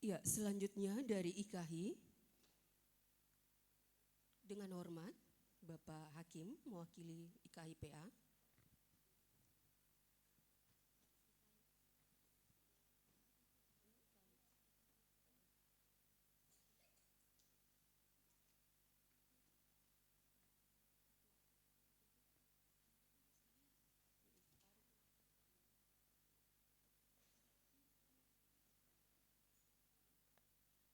Ya, selanjutnya dari IKHI, dengan hormat Bapak Hakim mewakili IKHI PA.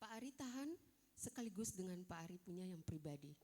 Pak Ari tahan sekaligus dengan Pak Ari punya yang pribadi.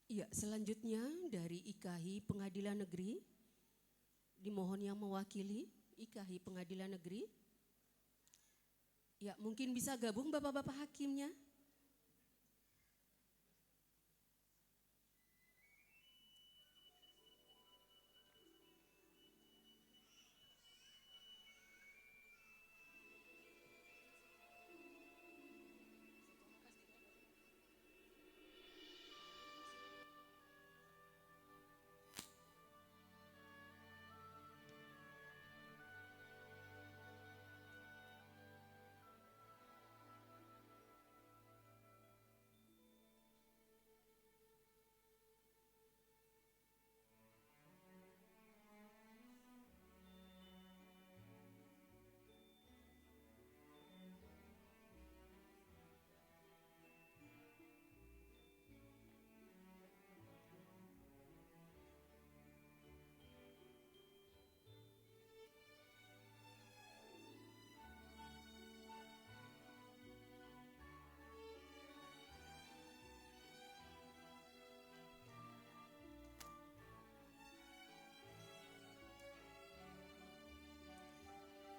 Ya, selanjutnya dari IKHI Pengadilan Negeri, dimohon yang mewakili IKHI Pengadilan Negeri. Ya, mungkin bisa gabung Bapak-Bapak Hakimnya.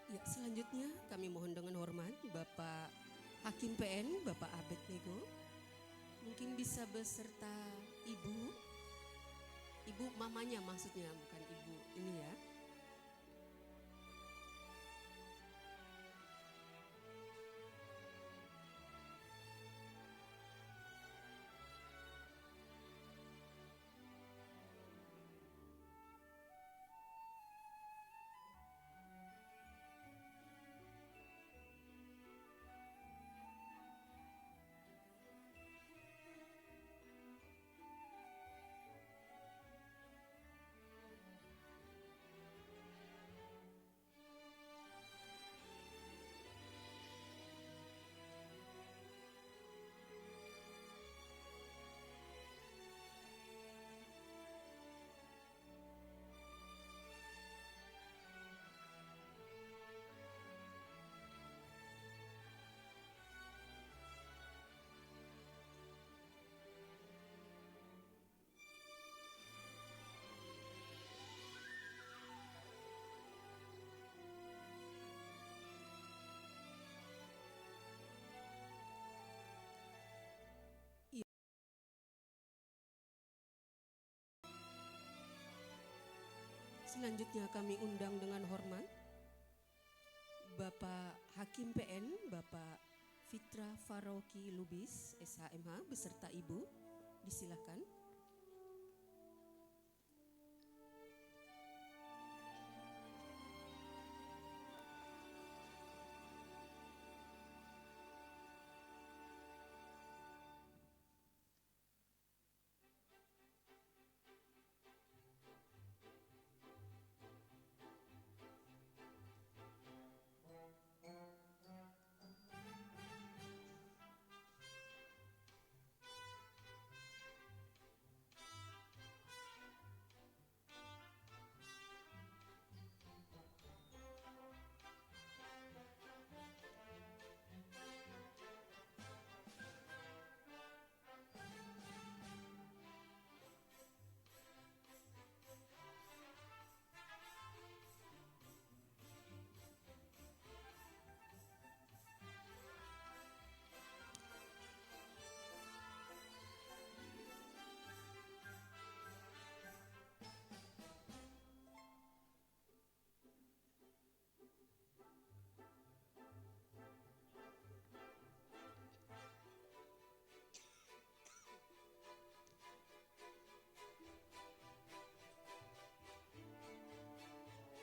Ya, selanjutnya kami mohon dengan hormat Bapak Hakim PN, Bapak Abed Nego, mungkin bisa beserta ibu mamanya maksudnya, bukan ibu ini ya. Selanjutnya kami undang dengan hormat Bapak Hakim PN, Bapak Fitra Faroki Lubis, SHMH beserta Ibu, disilakan.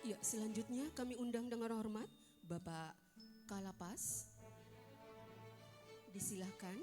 Ya, selanjutnya kami undang dengan hormat Bapak Kalapas, disilahkan.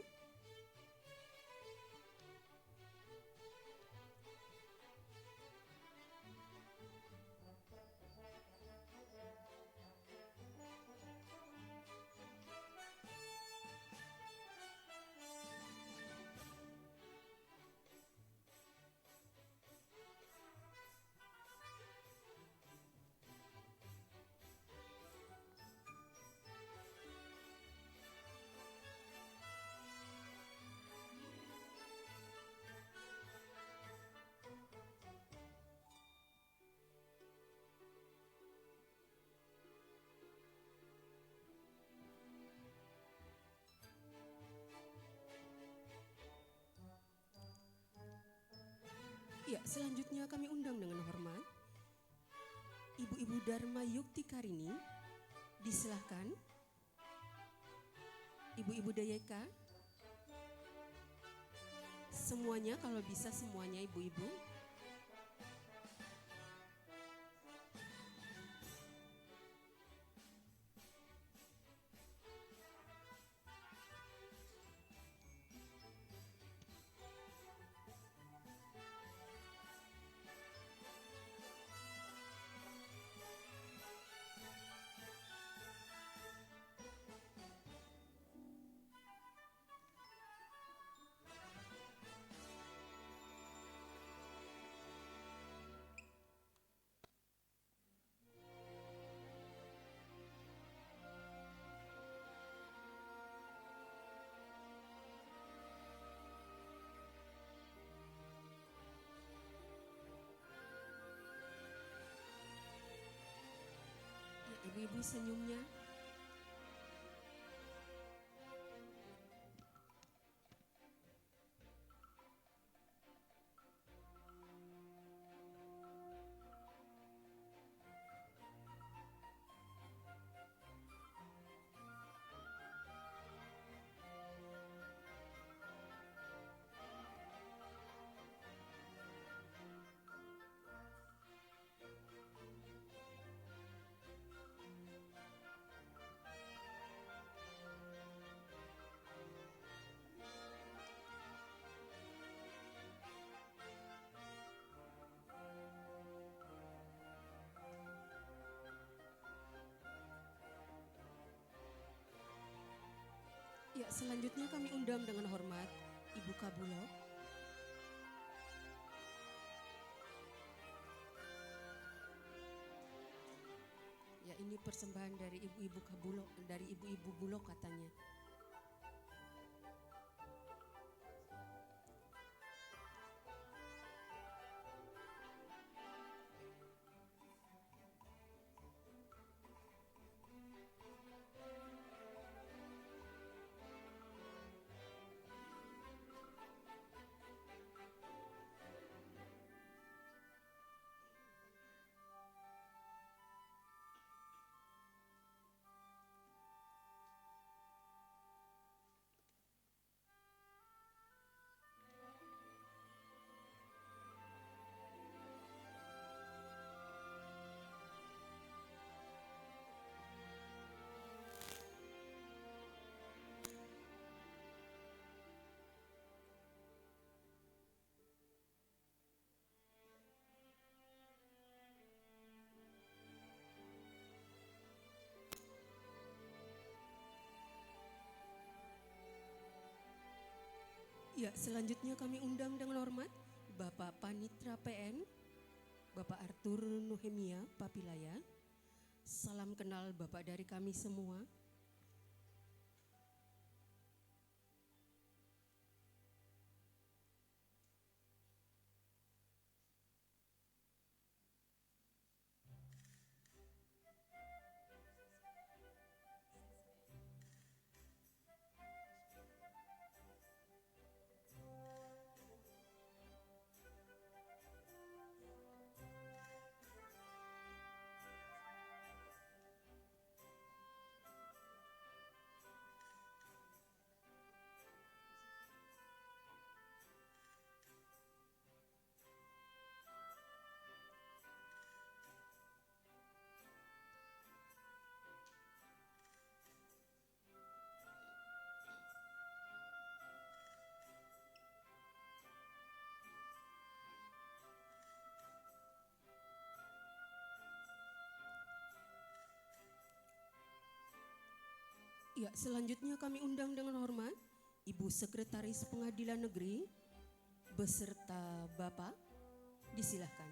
Ibu-Ibu Dharma Yukti Karini, disilahkan. Ibu-Ibu Dayeka, semuanya kalau bisa semuanya Ibu-Ibu. Ya, Ibu-Ibu senyumnya. Ya, selanjutnya kami undang dengan hormat Ibu Kabulok. Ya, ini persembahan dari Ibu-Ibu Kabulok, dari Ibu-Ibu Bulok katanya. Ya, selanjutnya kami undang dengan hormat Bapak Panitra PN, Bapak Arthur Nuhemia Papilaya. Salam kenal Bapak dari kami semua. Ya, selanjutnya kami undang dengan hormat Ibu Sekretaris Pengadilan Negeri beserta Bapak, disilahkan.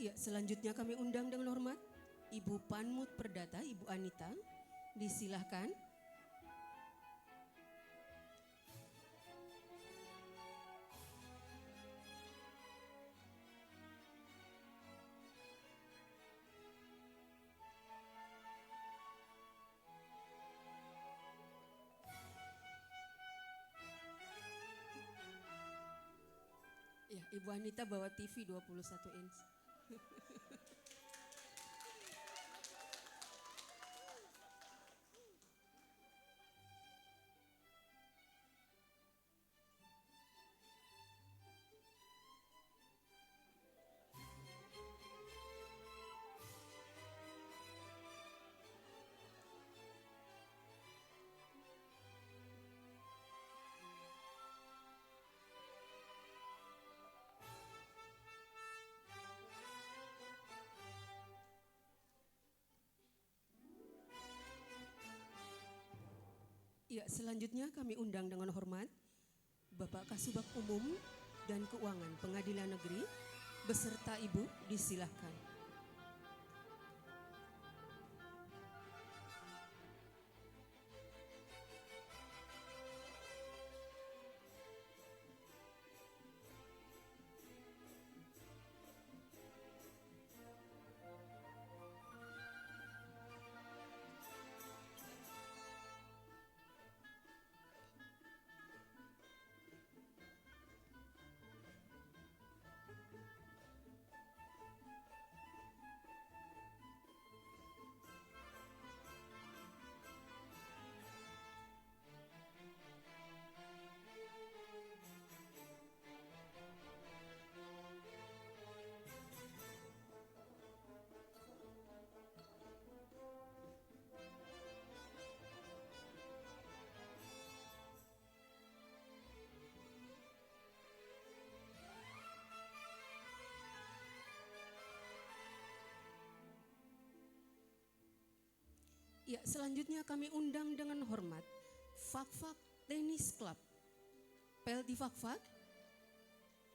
Ya, selanjutnya kami undang dengan hormat Ibu Panmut Perdata, Ibu Anita. Disilahkan. Ya, Ibu Anita bawa TV 21 inch. Ya, selanjutnya kami undang dengan hormat Bapak Kasubag Umum dan Keuangan Pengadilan Negeri beserta Ibu, disilahkan. Ya, selanjutnya kami undang dengan hormat Fakfak Tenis Club. Pelti Fakfak,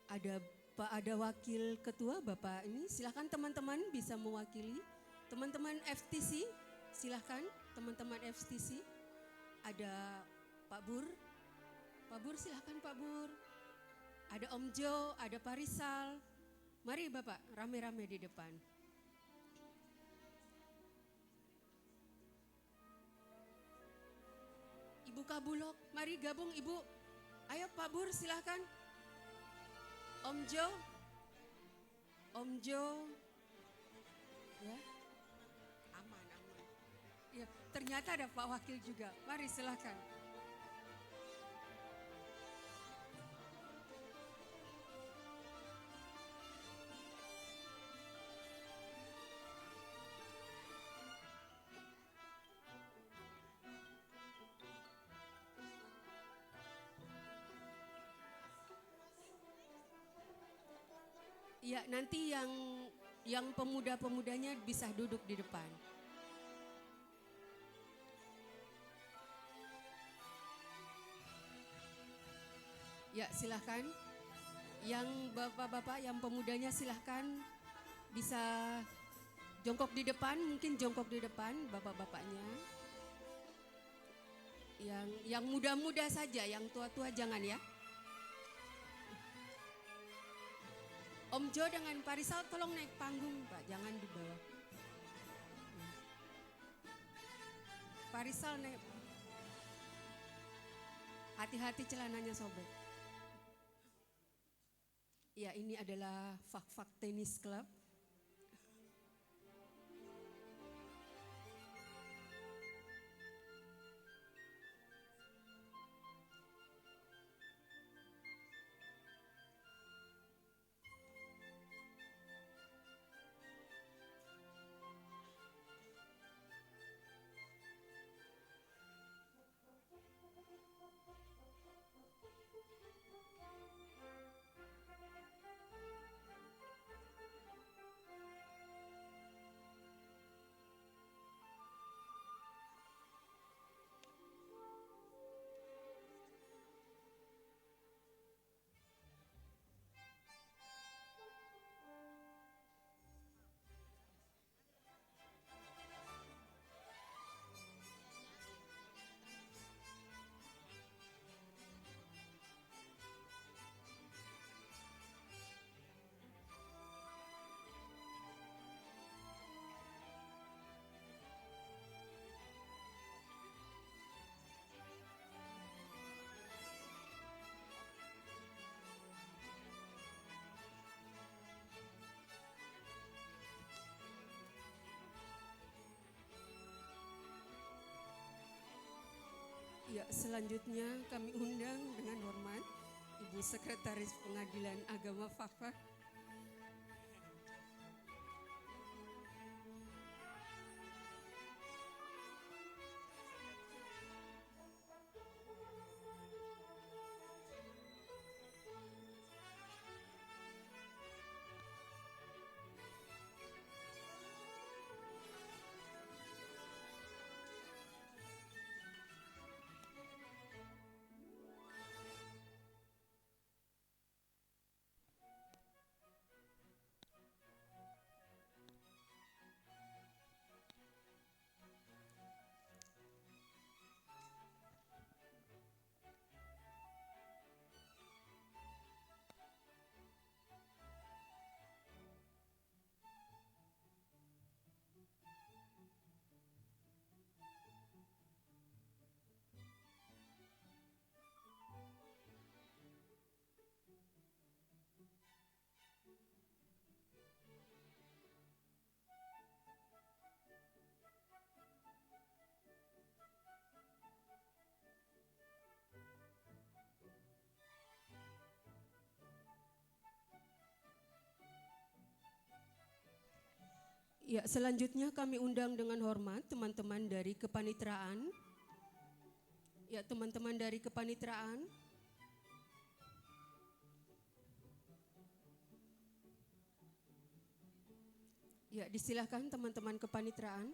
ada wakil ketua Bapak ini, silahkan teman-teman bisa mewakili. Teman-teman FTC, silahkan teman-teman FTC. Ada Pak Bur silahkan Pak Bur. Ada Om Jo, ada Pak Rizal. Mari Bapak, rame-rame di depan. Ibu Kabulok, mari gabung Ibu. Ayo Pak Bur silahkan. Om Jo. Ya, aman. Ya, ternyata ada Pak Wakil juga. Mari silahkan. Ya, nanti yang pemuda-pemudanya bisa duduk di depan. Ya, silahkan. Yang bapak-bapak, yang pemudanya silahkan bisa jongkok di depan, mungkin jongkok di depan bapak-bapaknya. Yang muda-muda saja, yang tua-tua jangan ya. Om Jo dengan Pak Rizal tolong naik panggung Pak, jangan di bawah. Pak Rizal naik. Hati-hati celananya sobek. Ya, ini adalah Fakfak Tenis Club. Ya, selanjutnya kami undang dengan hormat Ibu Sekretaris Pengadilan Agama Fakfak. Ya, selanjutnya kami undang dengan hormat teman-teman dari kepanitraan. Ya, teman-teman dari kepanitraan. Ya, disilahkan teman-teman kepanitraan.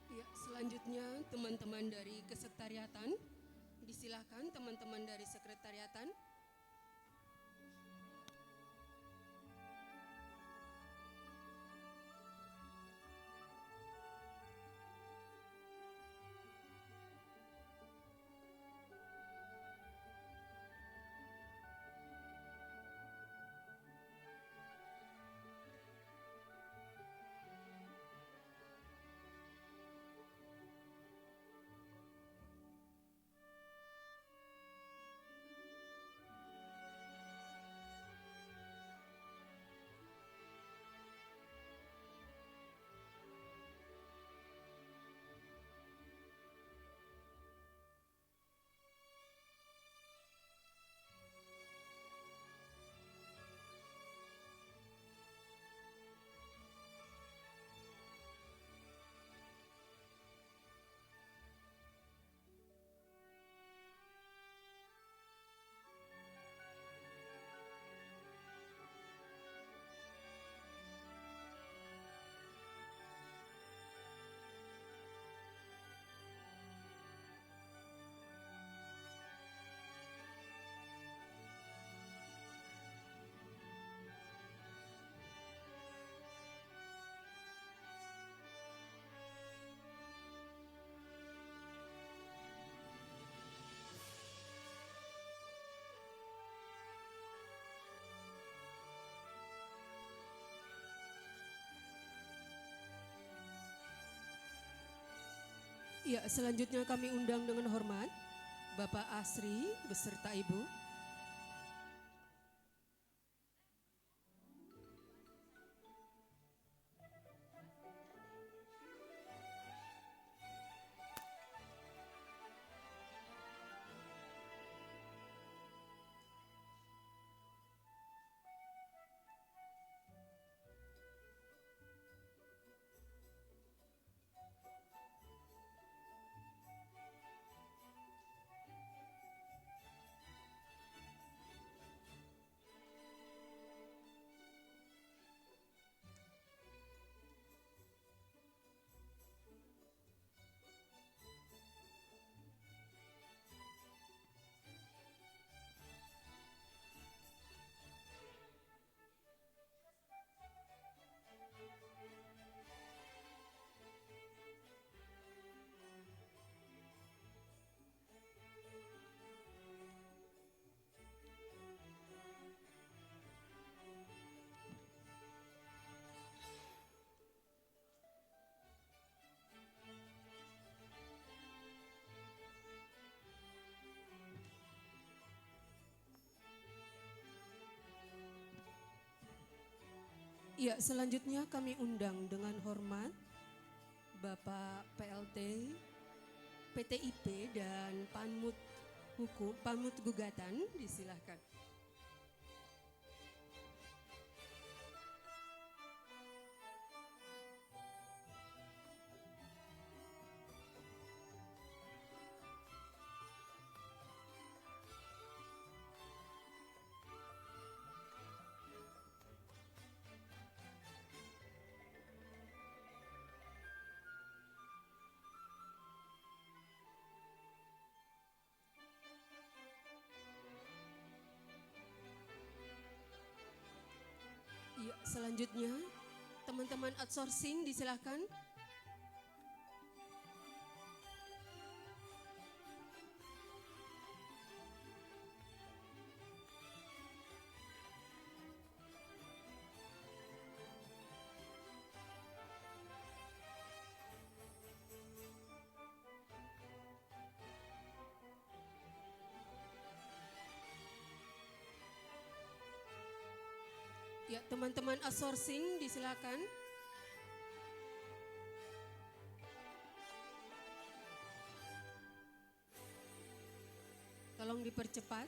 Ya, selanjutnya teman-teman dari kesekretariatan. Disilahkan teman-teman dari sekretariatan. Ya, selanjutnya kami undang dengan hormat Bapak Asri beserta Ibu. Ya, selanjutnya kami undang dengan hormat Bapak PLT, PTIP dan Panmut Hukum, Panmut Gugatan, disilahkan. Ya, selanjutnya teman-teman outsourcing disilahkan. Ya, teman-teman outsourcing disilakan. Tolong dipercepat.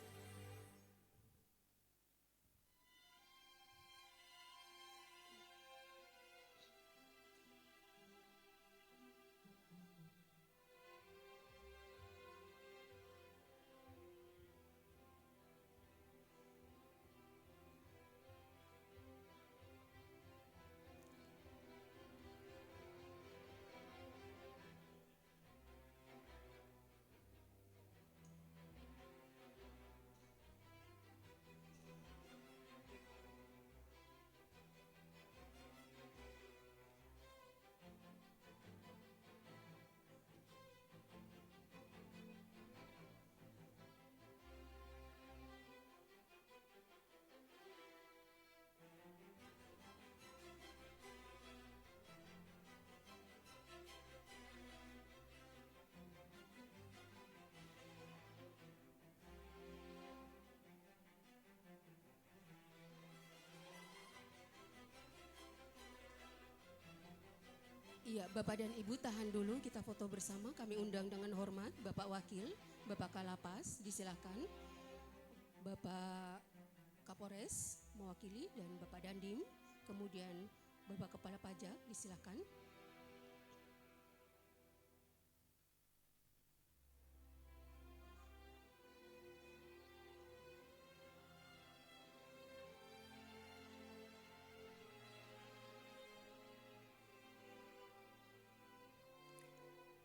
Iya, Bapak dan Ibu tahan dulu, kita foto bersama. Kami undang dengan hormat Bapak Wakil, Bapak Kalapas, disilakan. Bapak Kapolres mewakili dan Bapak Dandim, kemudian Bapak Kepala Pajak, disilakan.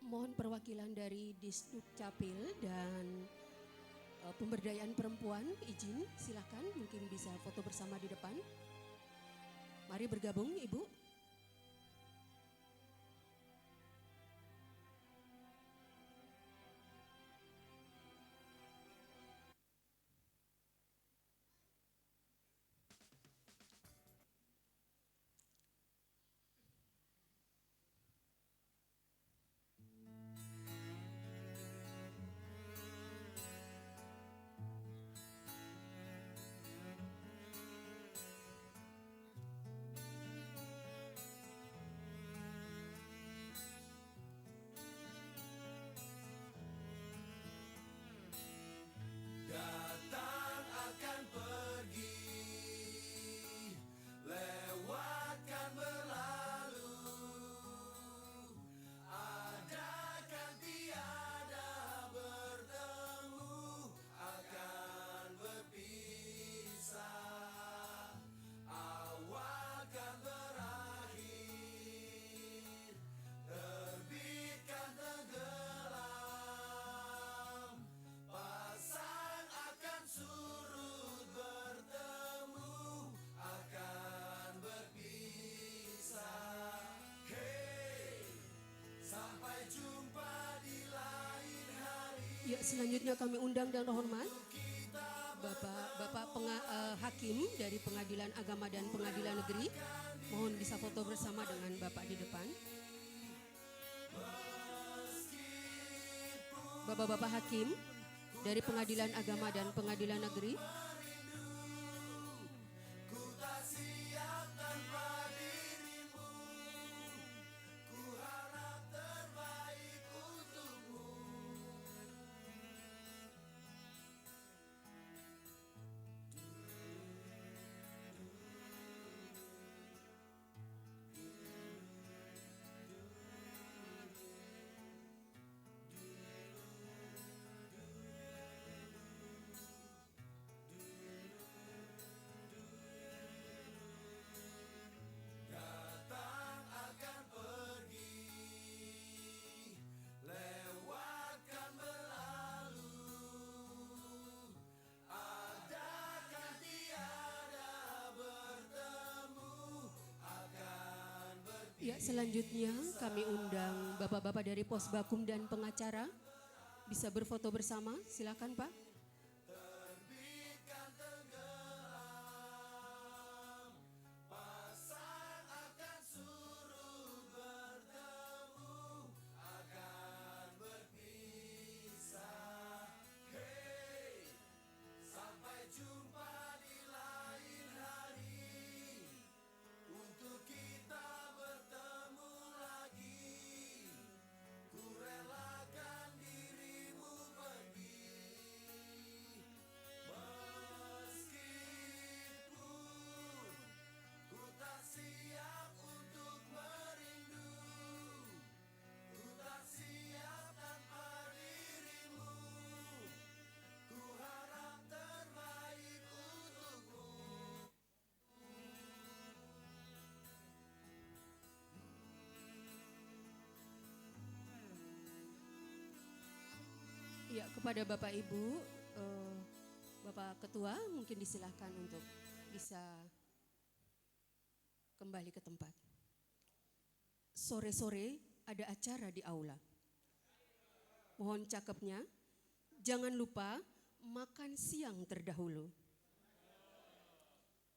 Mohon perwakilan dari Disduk Capil dan Pemberdayaan Perempuan, izin silakan, mungkin bisa foto bersama di depan. Mari bergabung Ibu. Ya, selanjutnya kami undang dan hormat Bapak Hakim dari Pengadilan Agama dan Pengadilan Negeri. Mohon bisa foto bersama dengan Bapak di depan. Bapak-bapak Hakim dari Pengadilan Agama dan Pengadilan Negeri. Ya, selanjutnya kami undang bapak-bapak dari Posbakum dan pengacara bisa berfoto bersama. Silakan, Pak. Ya, kepada Bapak Ibu, Bapak Ketua mungkin disilahkan untuk bisa kembali ke tempat. Sore-sore ada acara di aula. Mohon cakepnya, jangan lupa makan siang terdahulu.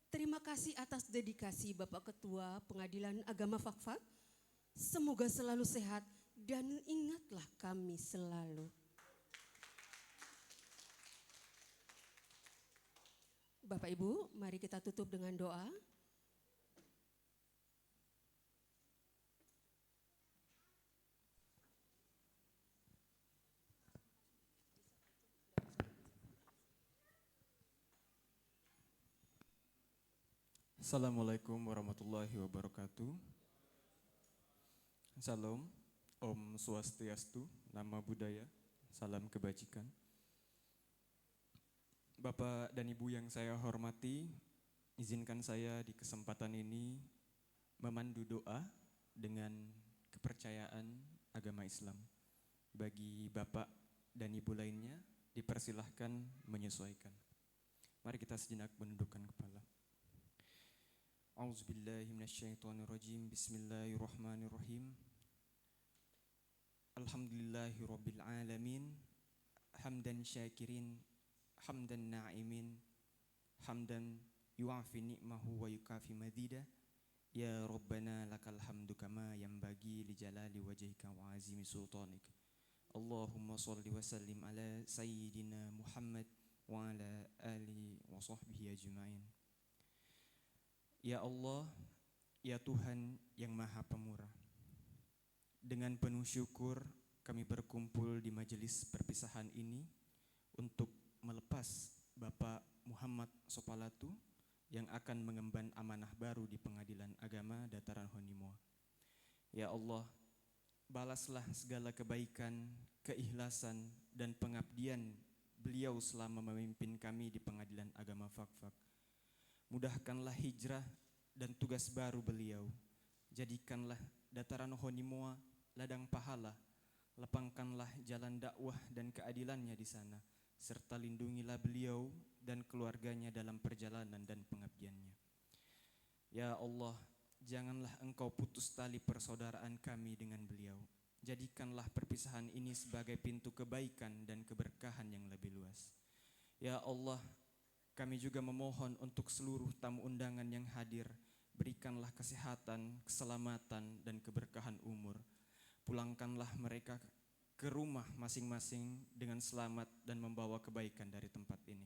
Terima kasih atas dedikasi Bapak Ketua Pengadilan Agama Fakfak. Semoga selalu sehat dan ingatlah kami selalu. Bapak Ibu, mari kita tutup dengan doa. Assalamualaikum warahmatullahi wabarakatuh. Salam, Om Swastiastu, Nama Budaya, Salam Kebajikan. Bapak dan Ibu yang saya hormati, izinkan saya di kesempatan ini memandu doa dengan kepercayaan agama Islam. Bagi Bapak dan Ibu lainnya, dipersilahkan menyesuaikan. Mari kita sejenak menundukkan kepala. A'udzubillahiminasyaitonirrajim. Bismillahirrahmanirrahim. Alhamdulillahirabbil alamin. Hamdan syakirin, hamdan na'imin, hamdan yu'afi ni'mahu wa yukafi madida. Ya Rabbana lakal hamdu kama yanbaghi li jalali wajhika wa azimi sultanik. Allahumma salli wa sallim ala sayyidina Muhammad wa ala alihi wa sahbihi ajma'in. Ya Allah, ya Tuhan yang Maha Pemurah, dengan penuh syukur kami berkumpul di majelis perpisahan ini untuk melepas Bapak Muhammad Sopalatu yang akan mengemban amanah baru di Pengadilan Agama Dataran Honimoa. Ya Allah, balaslah segala kebaikan, keikhlasan, dan pengabdian beliau selama memimpin kami di Pengadilan Agama Fakfak. Mudahkanlah hijrah dan tugas baru beliau. Jadikanlah Dataran Honimoa ladang pahala. Lapangkanlah jalan dakwah dan keadilannya di sana, serta lindungilah beliau dan keluarganya dalam perjalanan dan pengabdiannya. Ya Allah, janganlah Engkau putus tali persaudaraan kami dengan beliau. Jadikanlah perpisahan ini sebagai pintu kebaikan dan keberkahan yang lebih luas. Ya Allah, kami juga memohon untuk seluruh tamu undangan yang hadir. Berikanlah kesehatan, keselamatan, dan keberkahan umur. Pulangkanlah mereka ke rumah masing-masing dengan selamat dan membawa kebaikan dari tempat ini.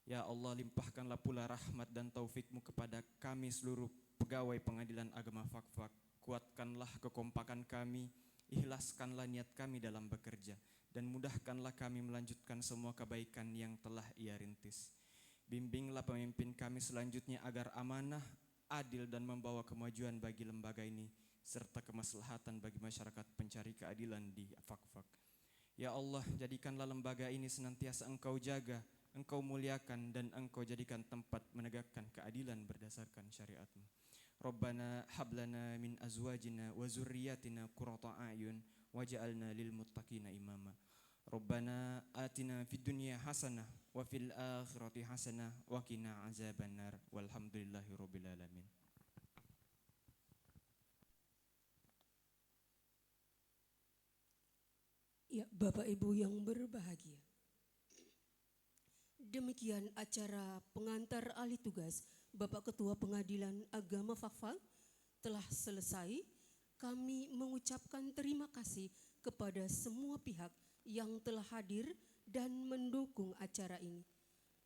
Ya Allah, limpahkanlah pula rahmat dan taufik-Mu kepada kami seluruh pegawai Pengadilan Agama Fakfak. Kuatkanlah kekompakan kami, ikhlaskanlah niat kami dalam bekerja, dan mudahkanlah kami melanjutkan semua kebaikan yang telah Ia rintis. Bimbinglah pemimpin kami selanjutnya agar amanah, adil, dan membawa kemajuan bagi lembaga ini, serta kemaslahatan bagi masyarakat pencari keadilan di Fakfak. Ya Allah, jadikanlah lembaga ini senantiasa Engkau jaga, Engkau muliakan, dan Engkau jadikan tempat menegakkan keadilan berdasarkan syariat-Mu. Rabbana hablana min azwajina wa zurriyatina qurrata a'yun waj'alna lil muttaqina imama. Rabbana atina fid dunya hasanah wa fil akhirati hasanah wa qina azabannar walhamdulillahi rabbil alamin. Ya, Bapak Ibu yang berbahagia. Demikian acara pengantar ahli tugas Bapak Ketua Pengadilan Agama Fakfak telah selesai. Kami mengucapkan terima kasih kepada semua pihak yang telah hadir dan mendukung acara ini.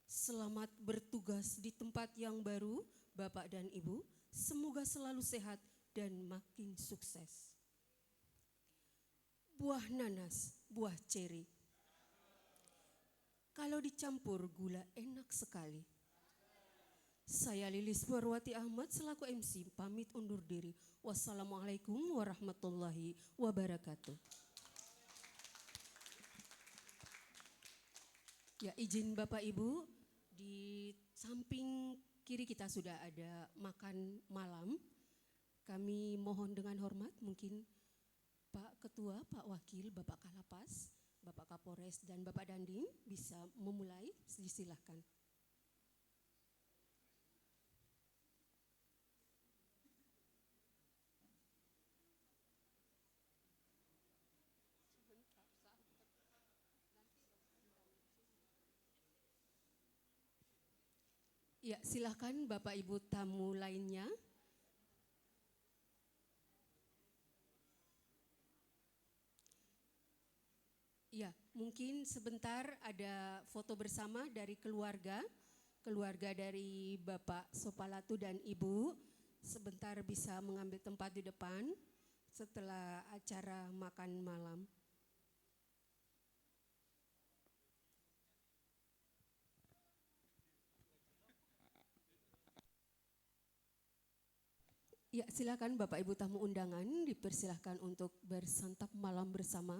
Selamat bertugas di tempat yang baru, Bapak dan Ibu. Semoga selalu sehat dan makin sukses. Buah nanas, buah ceri. Kalau dicampur gula enak sekali. Saya Lilis Barwati Ahmad selaku MC pamit undur diri. Wassalamualaikum warahmatullahi wabarakatuh. Ya, izin Bapak Ibu, di samping kiri kita sudah ada makan malam. Kami mohon dengan hormat mungkin Pak Ketua, Pak Wakil, Bapak Kalapas, Bapak Kapolres, dan Bapak Dandim bisa memulai, disilahkan. Ya, silakan Bapak Ibu tamu lainnya. Ya, mungkin sebentar ada foto bersama dari keluarga dari Bapak Sopalatu dan Ibu. Sebentar bisa mengambil tempat di depan setelah acara makan malam. Ya, silakan Bapak Ibu tamu undangan dipersilahkan untuk bersantap malam bersama.